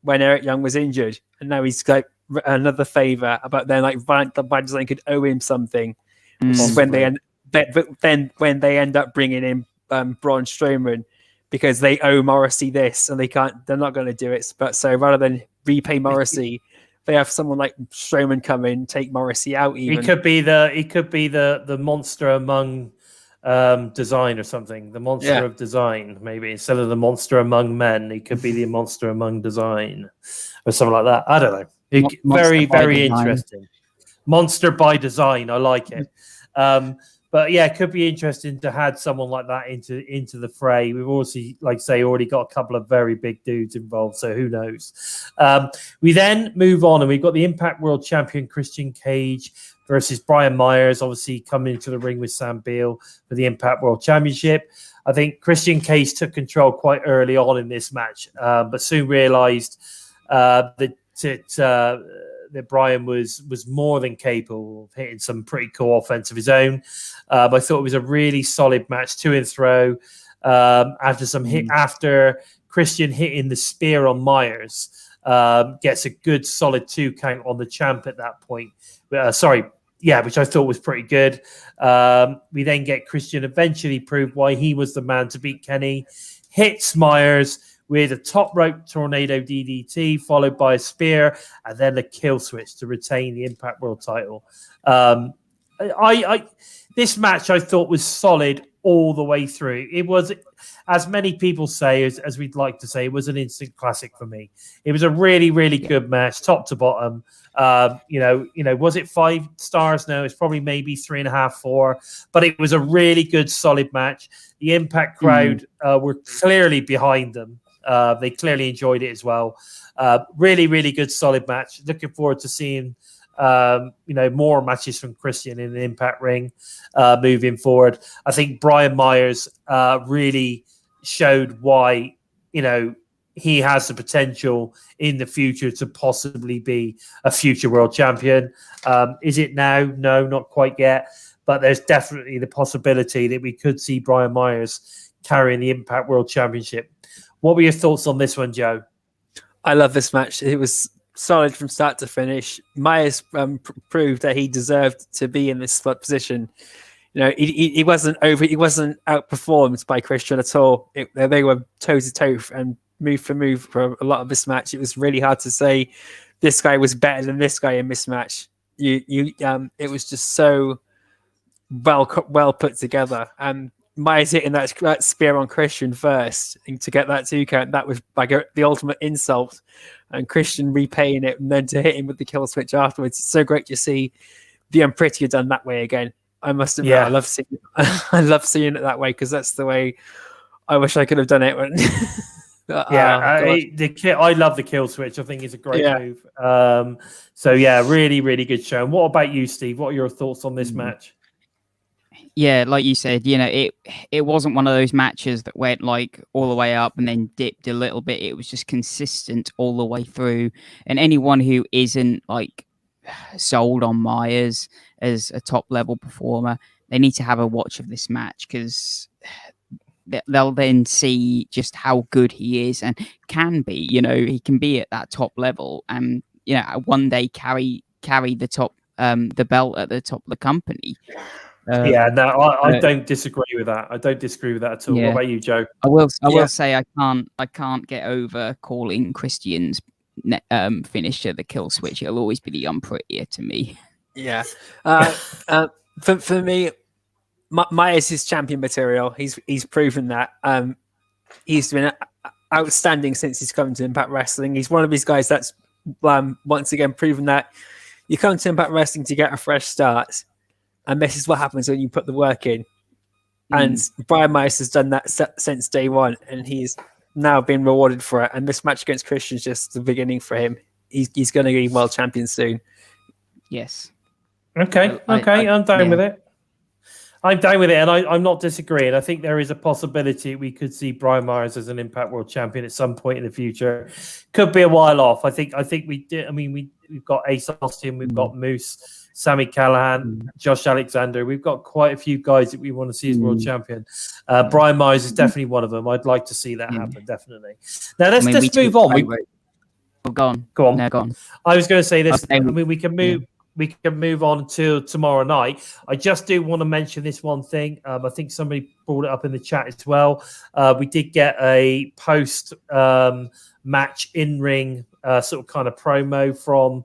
when Eric Young was injured, and now he's like another favor. But then, like, Violent by Design could owe him something. When they end up bringing in Braun Strowman, because they owe Morrissey this, and they're not going to do it. But so rather than repay Morrissey, they have someone like Strowman come in, take Morrissey out. Even he could be the monster among design or something. The monster of design, maybe, instead of the monster among men, he could be the monster among design or something like that. I don't know. Very, very interesting. Monster by Design. I like it. But yeah, it could be interesting to add someone like that into the fray. We've also, like I say, already got a couple of very big dudes involved, so who knows? We then move on, and we've got the Impact World Champion Christian Cage versus Brian Myers, obviously coming into the ring with Sam Beale for the Impact World Championship. I think Christian Cage took control quite early on in this match, but soon realised that Brian was more than capable of hitting some pretty cool offense of his own. I thought it was a really solid match, to and fro. After Christian hitting the spear on Myers, gets a good solid 2 count on the champ at that point. Which I thought was pretty good. We then get Christian eventually prove why he was the man to beat Kenny. Hits Myers with a top rope tornado DDT, followed by a spear, and then a kill switch to retain the Impact World title. This match I thought was solid all the way through. It was, as many people say, as we'd like to say, it was an instant classic for me. It was a really, really good match, top to bottom. Was it 5 stars? No, it's probably maybe 3.5, 4. But it was a really good, solid match. The Impact crowd were clearly behind them. They clearly enjoyed it as well. Really, really good, solid match. Looking forward to seeing more matches from Christian in the Impact ring moving forward. I think Brian Myers really showed why he has the potential in the future to possibly be a future world champion. Is it now? No, not quite yet. But there's definitely the possibility that we could see Brian Myers carrying the Impact World Championship. What were your thoughts on this one, Joe? I love this match. It was solid from start to finish. Myers proved that he deserved to be in this position. He wasn't outperformed by Christian at all. They were toe to toe and move for move for a lot of this match. It was really hard to say this guy was better than this guy in this match. It was just so well put together. Myers hitting that spear on Christian first and to get that 2 count, that was like the ultimate insult, and Christian repaying it and then to hit him with the kill switch afterwards. It's so great to see the Unprettier done that way again. I must admit, I love seeing it that way, because that's the way I wish I could have done it. I love the kill switch. I think it's a great move. Really, really good show. And what about you, Steve? What are your thoughts on this match? Yeah, like you said, it wasn't one of those matches that went like all the way up and then dipped a little bit. It was just consistent all the way through. And anyone who isn't like sold on Myers as a top level performer, they need to have a watch of this match, because they'll then see just how good he is and can be. He can be at that top level and one day carry the top the belt at the top of the company. I don't disagree with that. I don't disagree with that at all. What about you, Joe? I will say I can't get over calling Christian's finisher the kill switch. It'll always be the Unprettier to me. Yeah. For me, Myers is champion material. He's proven that. He's been outstanding since he's come to Impact Wrestling. He's one of these guys that's once again proven that you come to Impact Wrestling to get a fresh start. And this is what happens when you put the work in. And Brian Myers has done that since day one, and he's now been rewarded for it. And this match against Christian is just the beginning for him. He's going to be world champion soon. Yes. Okay. I'm down with it. I'm down with it, and I'm not disagreeing. I think there is a possibility we could see Brian Myers as an Impact World Champion at some point in the future. Could be a while off. I think we did. I mean, we've got Ace Austin, we've got Moose, Sammy Callahan, Josh Alexander. We've got quite a few guys that we want to see as world champion. Brian Myers is definitely one of them. I'd like to see that happen, definitely. Now let's move on. Go on. No, go on. I was going to say this. Okay. I mean, we can move. We can move on to tomorrow night. I just do want to mention this one thing. I think somebody brought it up in the chat as well. We did get a post match in-ring sort of kind of promo from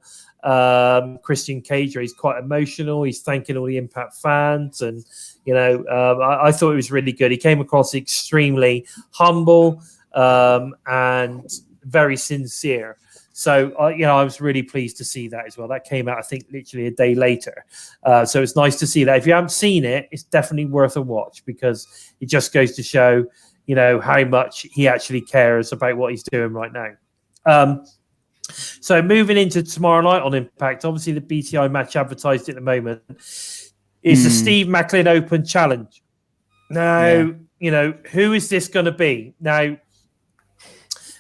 Christian Cage. He's quite emotional. He's thanking all the Impact fans, and I thought it was really good. He came across extremely humble and very sincere. So, I was really pleased to see that as well. That came out, I think, literally a day later. So it's nice to see that. If you haven't seen it, it's definitely worth a watch because it just goes to show, how much he actually cares about what he's doing right now. So moving into tomorrow night on Impact, obviously the BTI match advertised at the moment is the Steve Macklin Open Challenge. Now, who is this going to be? Now,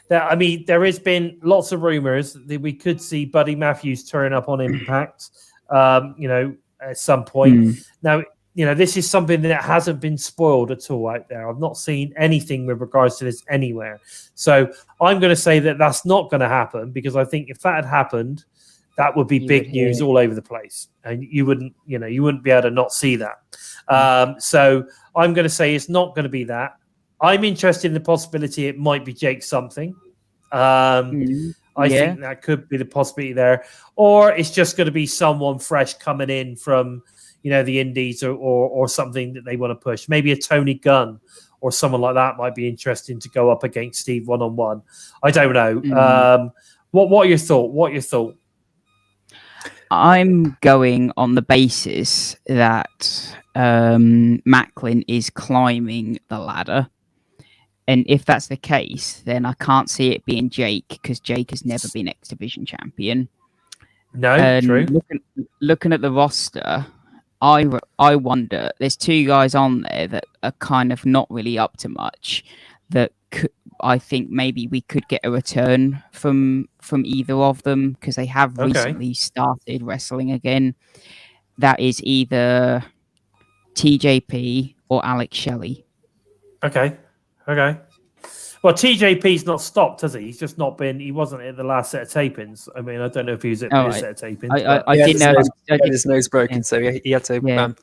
there has been lots of rumors that we could see Buddy Matthews turn up on Impact, at some point. Now, this is something that hasn't been spoiled at all out there. I've not seen anything with regards to this anywhere. So I'm going to say that that's not going to happen because I think if that had happened, that would be big news all over the place. And you wouldn't be able to not see that. So I'm going to say it's not going to be that. I'm interested in the possibility it might be Jake something. I think that could be the possibility there. Or it's just going to be someone fresh coming in from, the Indies or something that they want to push. Maybe a Tony Gunn or someone like that might be interesting to go up against Steve one-on-one. I don't know. What are your thoughts? What are your thoughts? I'm going on the basis that Macklin is climbing the ladder. And if that's the case, then I can't see it being Jake because Jake has never been X Division champion. No, true. Looking at the roster, I wonder, there's two guys on there that are kind of not really up to much that I think maybe we could get a return from either of them because they have recently started wrestling again. That is either TJP or Alex Shelley. Okay. Well, TJP's not stopped, has he? He's just not been. He wasn't at the last set of tapings. I mean, I don't know if he was at the set of tapings. I didn't know his nose broken, so he had to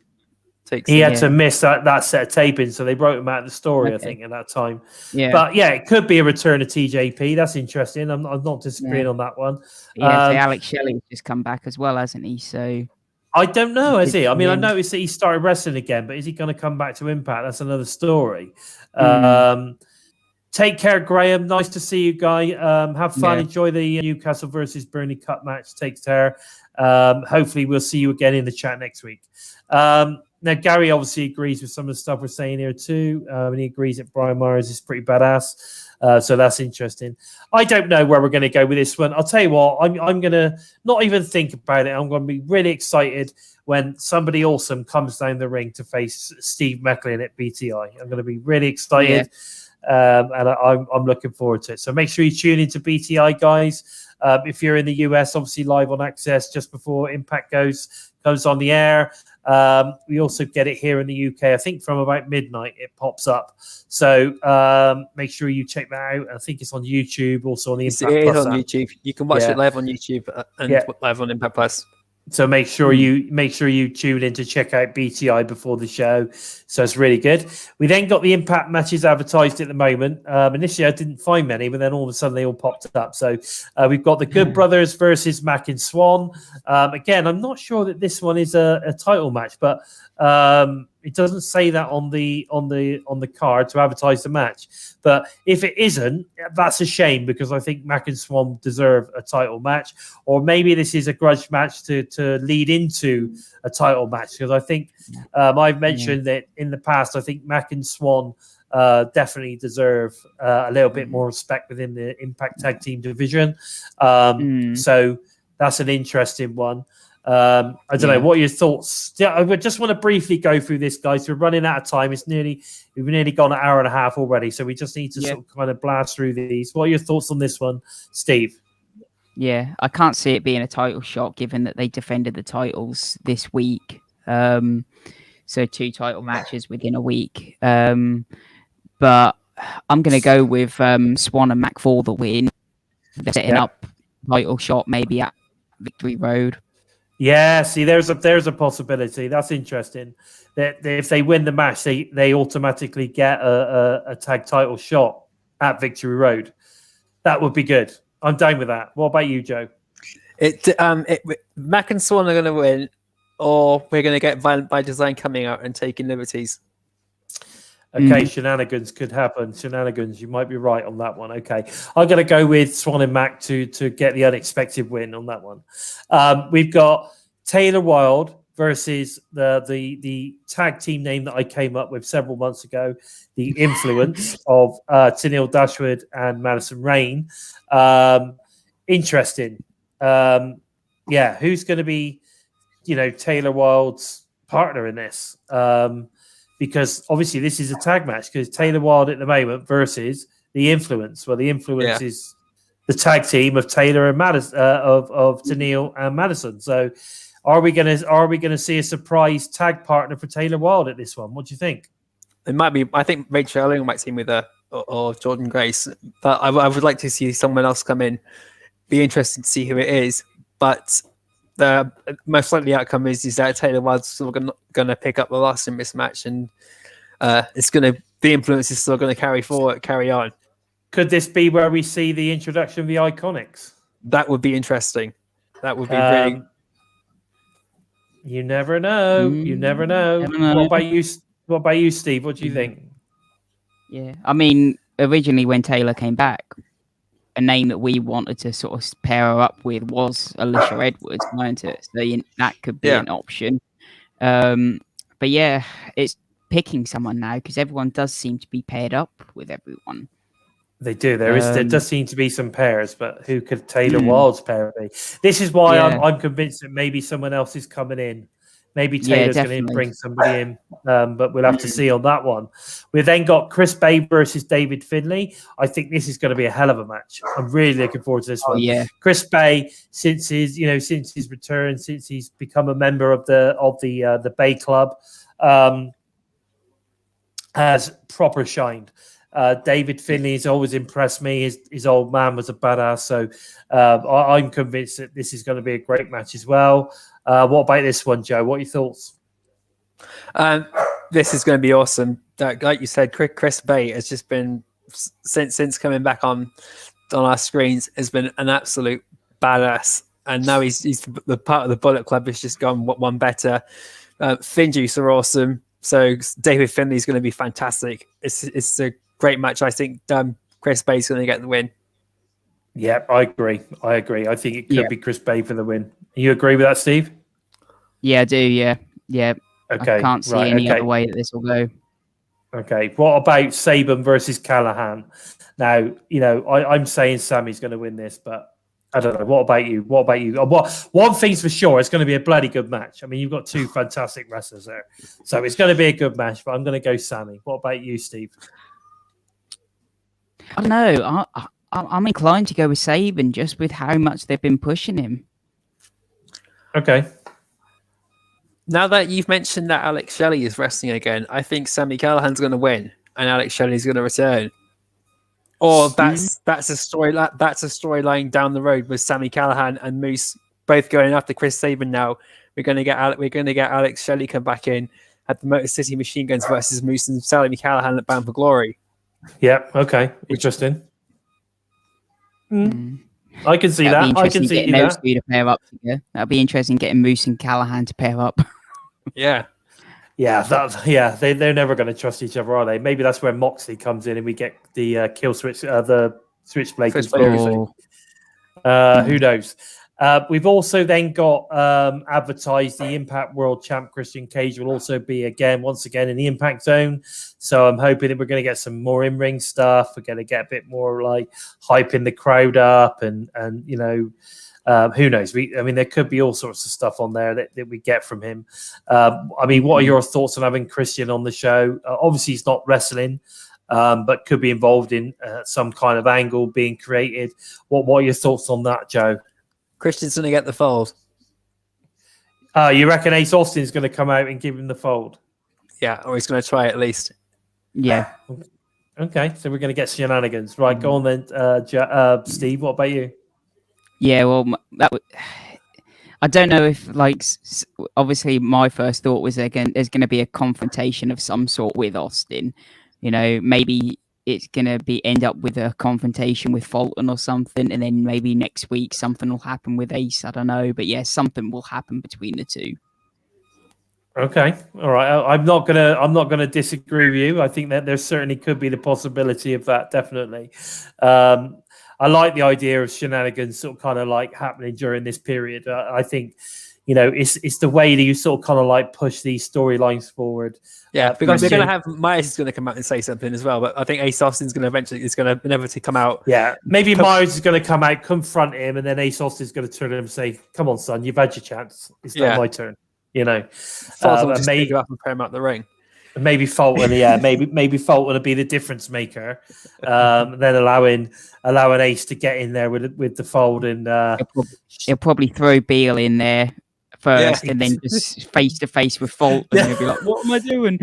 take. He had to miss that set of tapings, so they wrote him out of the story. I think at that time. Yeah, but it could be a return of TJP. That's interesting. I'm not disagreeing on that one. So Alex Shelley's just come back as well, hasn't he? So I don't know, has he? I mean, I noticed that he started wrestling again, but is he going to come back to Impact? That's another story. Take care, Graham. Nice to see you, guy. Have fun. Enjoy the Newcastle versus Burnley Cup match. Take care. Hopefully, we'll see you again in the chat next week. Now, Gary obviously agrees with some of the stuff we're saying here too. And he agrees that Brian Myers is pretty badass. So that's interesting. I don't know where we're going to go with this one. I'll tell you what, I'm going to not even think about it. I'm going to be really excited when somebody awesome comes down the ring to face Steve Macklin at BTI. I'm going to be really excited. And I'm looking forward to it. So make sure you tune into BTI, guys. If you're in the US, obviously live on Access just before Impact goes on the air. We also get it here in the UK. I think from about midnight it pops up. So make sure you check that out. I think it's on YouTube, also on the Impact Plus. It is on app. YouTube. You can watch it live on YouTube and live on Impact Plus. So make sure you tune in to check out BTI before the show. So it's really good. We then got the Impact matches advertised at the moment. Initially, I didn't find many, but then all of a sudden they all popped up. So we've got the Good Brothers versus Mac and Swan. Again, I'm not sure that this one is a title match, but it doesn't say that on the card to advertise the match. But if it isn't, that's a shame because I think Mac and Swan deserve a title match. Or maybe this is a grudge match to lead into a title match because I think I've mentioned that in the past. I think Mac and Swan definitely deserve a little bit more respect within the Impact Tag Team division. So that's an interesting one. I don't know. What are your thoughts? I just want to briefly go through this, guys. We're running out of time. We've nearly gone an hour and a half already, so we just need to sort of kind of blast through these. What are your thoughts on this one, Steve? Yeah, I can't see it being a title shot, given that they defended the titles this week. So 2 title matches within a week. But I'm going to go with Swan and Mac for the win. They're setting up title shot maybe at Victory Road. Yeah, see, there's a possibility. That's interesting. That if they win the match, they automatically get a tag title shot at Victory Road. That would be good. I'm down with that. What about you, Joe? Mac and Swan are going to win, or we're going to get Violent by Design coming out and taking liberties. Okay, shenanigans could happen. Shenanigans, you might be right on that one. Okay, I'm going to go with Swan and Mac to get the unexpected win on that one. We've got Taylor Wilde versus the tag team name that I came up with several months ago, the Influence of Tenille Dashwood and Madison Rain. Interesting. Who's going to be, Taylor Wilde's partner in this? Because obviously this is a tag match because Taylor Wilde at the moment versus the Influence. Well, the Influence is the tag team of Taylor and Madison, of Tenille and Madison. So, are we gonna see a surprise tag partner for Taylor Wilde at this one? What do you think? It might be. I think Rachel Erling might team with her or Jordan Grace, but I would like to see someone else come in. Be interested to see who it is, but the most likely outcome is that Taylor Wilde's still going to pick up the loss in this match, and the Influence is still going to carry on. Could this be where we see the introduction of the Iconics? That would be interesting. That would be really. You never know. You never know. What about you, Steve? What do you think? Yeah, I mean, originally when Taylor came back, a name that we wanted to sort of pair her up with was Alicia Edwards, weren't it? So that could be an option. But yeah, it's picking someone now because everyone does seem to be paired up with everyone. They do. There does seem to be some pairs, but who could Taylor Wilde's pair be? This is why I'm convinced that maybe someone else is coming in. Maybe Taylor's going to bring somebody in, but we'll have to see on that one. We've then got Chris Bay versus David Finlay. I think this is going to be a hell of a match. I'm really looking forward to this one. Yeah, Chris Bay, since his return, since he's become a member of the Bay Club, has proper shined. David Finlay has always impressed me. His old man was a badass, so I'm convinced that this is going to be a great match as well. What about this one, Joe? What are your thoughts? This is going to be awesome. Like you said, Chris Bay has just been since coming back on our screens has been an absolute badass, and now he's the part of the Bullet Club has just gone one better. Finjuice are awesome, so David Finlay is going to be fantastic. It's a great match. I think Chris Bay is going to get the win. Yeah, I agree. I think it could be Chris Bay for the win. You agree with that, Steve? Yeah, I do. Yeah. Okay. I can't see any other way that this will go. Okay. What about Saban versus Callahan? Now, I'm saying Sammy's going to win this, but I don't know. What about you? One thing's for sure, it's going to be a bloody good match. I mean, you've got two fantastic wrestlers there, so it's going to be a good match. But I'm going to go Sammy. What about you, Steve? I don't know. I'm inclined to go with Saban just with how much they've been pushing him. Okay. Now that you've mentioned that Alex Shelley is wrestling again, I think Sami Callahan's going to win and Alex Shelley's going to return. Or that's a storyline down the road with Sami Callihan and Moose both going after Chris Sabin. Now we're going to get Alex Shelley come back in at the Motor City Machine Guns versus Moose and Sami Callihan at Bound for Glory. Yeah. Okay. Interesting. I can see that. I can see that. To pair up together. That'd be interesting getting Moose and Callahan to pair up. Yeah. They're never going to trust each other, are they? Maybe that's where Moxley comes in and we get the kill switch, the switchblade conspiracy. Who knows? We've also then got advertised the Impact World Champ Christian Cage will also be once again in the Impact Zone. So I'm hoping that we're going to get some more in-ring stuff. We're going to get a bit more like hyping the crowd up and who knows? There could be all sorts of stuff on there that we get from him. What are your thoughts on having Christian on the show? Obviously, he's not wrestling, but could be involved in some kind of angle being created. What are your thoughts on that, Joe? Christian's going to get the fold. You reckon Ace Austin's going to come out and give him the fold? Yeah, or he's going to try at least. Yeah. Okay, so we're going to get shenanigans. Right, go on then, Steve. What about you? Yeah, well, I don't know if, obviously my first thought was there's going to be a confrontation of some sort with Austin. Maybe it's going to end up with a confrontation with Fulton or something, and then maybe next week something will happen with Ace. I don't know, but yeah, something will happen between the two. Okay, all right. I'm not gonna disagree with you. I think that there certainly could be the possibility of that. Definitely. I like the idea of shenanigans sort of kind of like happening during this period. I think, it's the way that you sort of kind of like push these storylines forward. Yeah, because we're going to have Myers is going to come out and say something as well, but I think Ace Austin's going to inevitably come out. Yeah, maybe Myers is going to come out, confront him, and then Ace Austin's going to turn to him and say, "Come on, son, you've had your chance. It's not my turn." Fulton will just pick you up and put him out the ring. Maybe Fulton, maybe Fulton will be the difference maker. Then allowing Ace to get in there with the fold, and he'll probably throw Beal in there first, and then just face to face with Fulton, and he'll be like, "What am I doing?"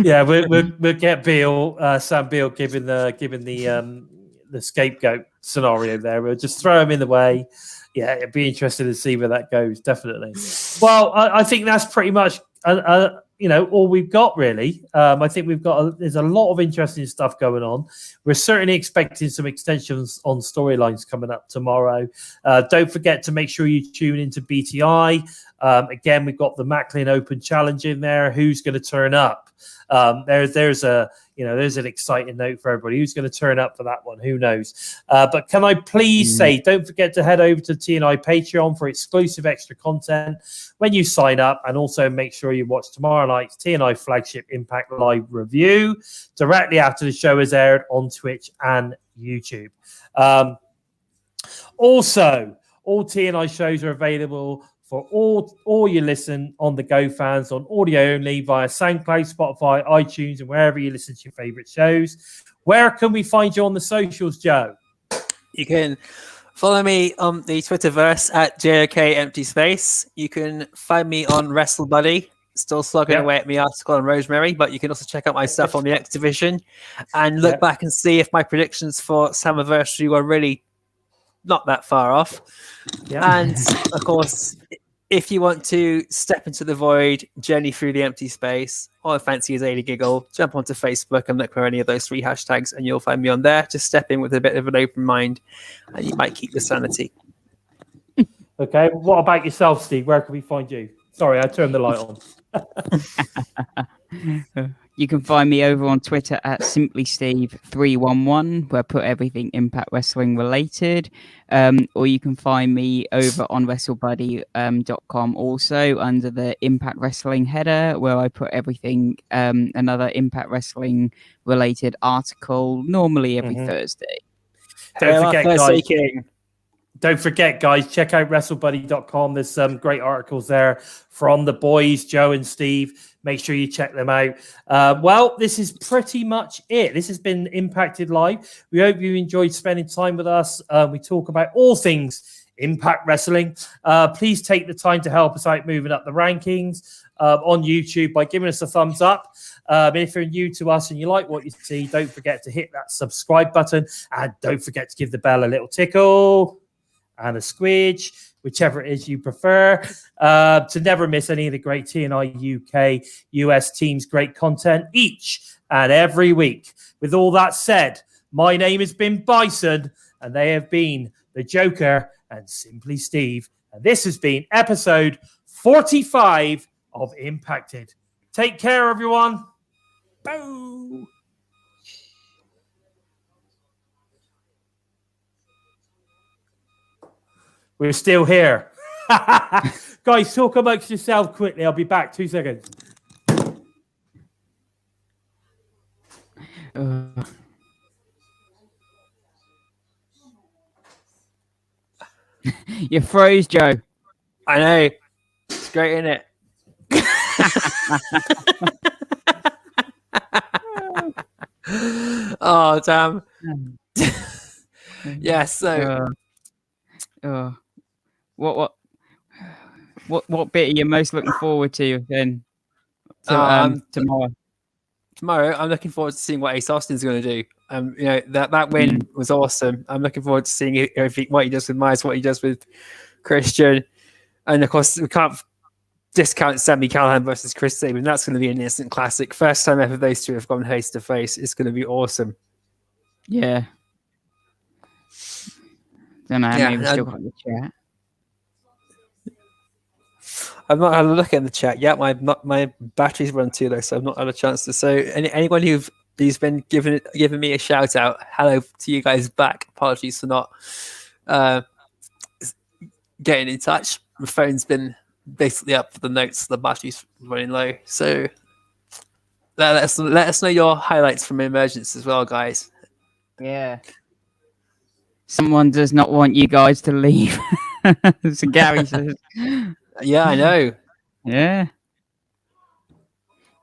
Yeah, we'll get Beal, Sam Beal, given the scapegoat scenario there. We'll just throw him in the way. Yeah, it'd be interesting to see where that goes. Definitely. Well, I think that's pretty much all we've got really. I think there's a lot of interesting stuff going on. We're certainly expecting some extensions on storylines coming up tomorrow. Don't forget to make sure you tune into BTI. Again, we've got the Macklin Open Challenge in there. Who's going to turn up? There's an exciting note for everybody. Who's going to turn up for that one? Who knows? But can I please say, don't forget to head over to TNI Patreon for exclusive extra content when you sign up, and also make sure you watch tomorrow night's TNI flagship Impact Live review directly after the show is aired on Twitch and YouTube. Also, all TNI shows are available for all you listen on the Go fans on audio only via SoundCloud, Spotify, iTunes, and wherever you listen to your favorite shows. Where can we find you on the socials, Joe? You can follow me on the Twitterverse at Joe-Ker Empty Space. You can find me on WrestleBuddy, still slugging away at my article on Rosemary, but you can also check out my stuff on the X Division and look back and see if my predictions for Slammiversary were really not that far off. And of course, if you want to step into the void, journey through the empty space, or fancy as a giggle, jump onto Facebook and look for any of those 3 hashtags, and you'll find me on there. Just step in with a bit of an open mind, and you might keep your sanity. Okay. What about yourself, Steve? Where can we find you? Sorry, I turned the light on. You can find me over on Twitter at SimplySteve311, where I put everything Impact Wrestling related. Or you can find me over on WrestleBuddy.com also under the Impact Wrestling header, where I put everything, another Impact Wrestling related article, normally every Thursday. Don't forget, guys, check out WrestleBuddy.com. There's some great articles there from the boys, Joe and Steve. Make sure you check them out. Well, this is pretty much it. This has been Impacted Live. We hope you enjoyed spending time with us. We talk about all things Impact Wrestling. Please take the time to help us out moving up the rankings on YouTube by giving us a thumbs up. And if you're new to us and you like what you see, don't forget to hit that subscribe button. And don't forget to give the bell a little tickle and a squidge, whichever it is you prefer, to never miss any of the great TNI-UK US teams' great content each and every week. With all that said, my name has been Bison, and they have been the Joker and Simply Steve. And this has been episode 45 of Impacted. Take care, everyone. Boo! We're still here. Guys, talk amongst yourself quickly. I'll be back. 2 seconds. You froze, Joe. I know. It's great, isn't it? Oh, damn. Yeah, so... What bit are you most looking forward to then? Tomorrow. Tomorrow, I'm looking forward to seeing what Ace Austin's going to do. That win was awesome. I'm looking forward to seeing what he does with Myers, what he does with Christian, and of course we can't discount Sami Callihan versus Chris Sabin. That's going to be an instant classic. First time ever those two have gone face to face. It's going to be awesome. Yeah. Don't know how many we still got in the chat. I've not had a look in the chat yet. My battery's run too low, so I've not had a chance to. So anyone who's been giving me a shout out, hello to you guys back. Apologies for not getting in touch. My phone's been basically up for the notes. The battery's running low, so let us know your highlights from Emergence as well, guys. Yeah. Someone does not want you guys to leave. So Gary says. Yeah, I know. Yeah.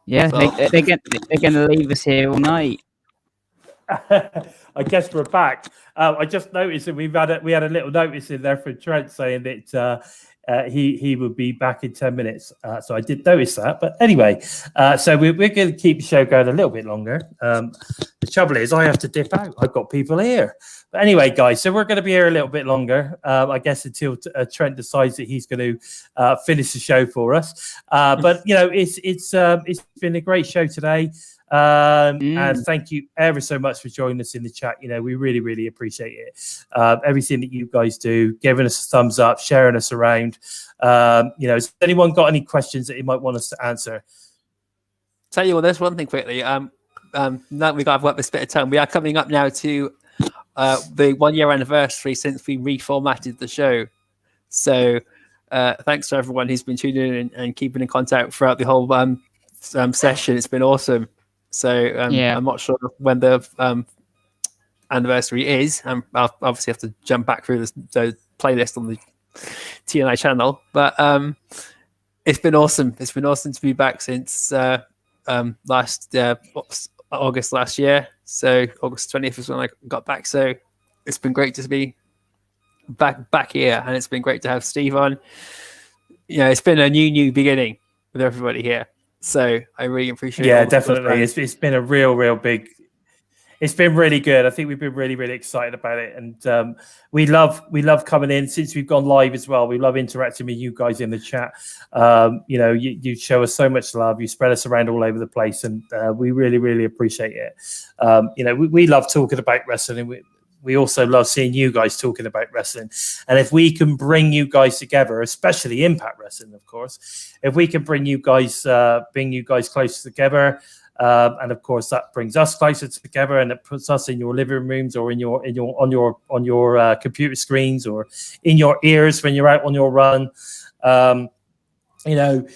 Yeah, they're going to leave us here all night. I guess we're back. I just noticed that we had a little notice in there for Trent saying that he would be back in 10 minutes. So I did notice that. But anyway, so we're going to keep the show going a little bit longer. The trouble is I have to dip out. I've got people here. But anyway, guys, so we're going to be here a little bit longer, I guess, until Trent decides that he's going to finish the show for us. But, you know, it's been a great show today. And thank you ever so much for joining us in the chat. You know, we really, really appreciate it. Everything that you guys do, giving us a thumbs up, sharing us around. You know, has anyone got any questions that you might want us to answer? Tell you what, there's one thing quickly. Now we've got this bit of time. We are coming up now to the 1 year anniversary since we reformatted the show. So thanks to everyone who's been tuning in and keeping in contact throughout the whole session. It's been awesome. So I'm not sure when the anniversary is. I'll obviously have to jump back through the playlist on the TNI channel. But it's been awesome. It's been awesome to be back since last August last year. So August 20th is when I got back. So it's been great to be back here, and it's been great to have Steve on. You know, it's been a new beginning with everybody here. So I really appreciate it. Yeah, definitely. It's been a real big. It's been really good. I think we've been really excited about it, and we love coming in since we've gone live as well. We love interacting with you guys in the chat. You know, you show us so much love. You spread us around all over the place, and we really appreciate it. You know, we love talking about wrestling. We also love seeing you guys talking about wrestling. And if we can bring you guys together, especially Impact Wrestling, of course, if we can bring you guys closer together, and of course that brings us closer together, and it puts us in your living rooms or on your computer screens or in your ears when you're out on your run. You know,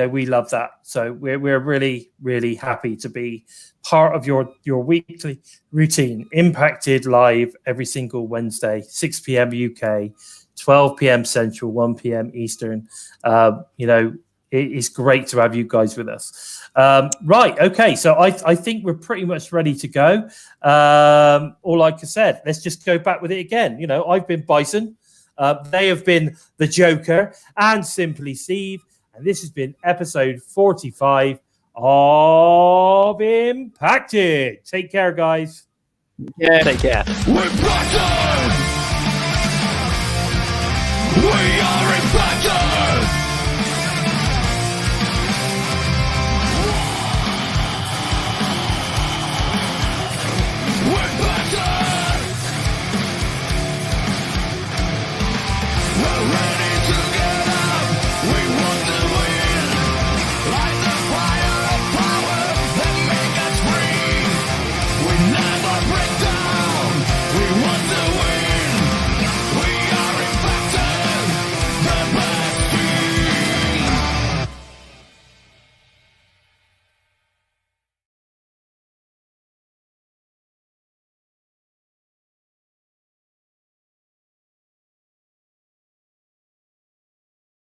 we love that. So we're really happy to be part of your weekly routine. Impacted live every single Wednesday, 6 p.m. UK, 12 p.m. Central, 1 p.m. Eastern. You know, it is great to have you guys with us. Right, okay, so I think we're pretty much ready to go. Or like I said, let's just go back with it again. You know, I've been Bison. They have been the Joker and Simply Steve. And this has been episode 45 of Impacted. Take care, guys. Yeah, take care. We're Bison! We are Impacted! We're Bison! We're ready!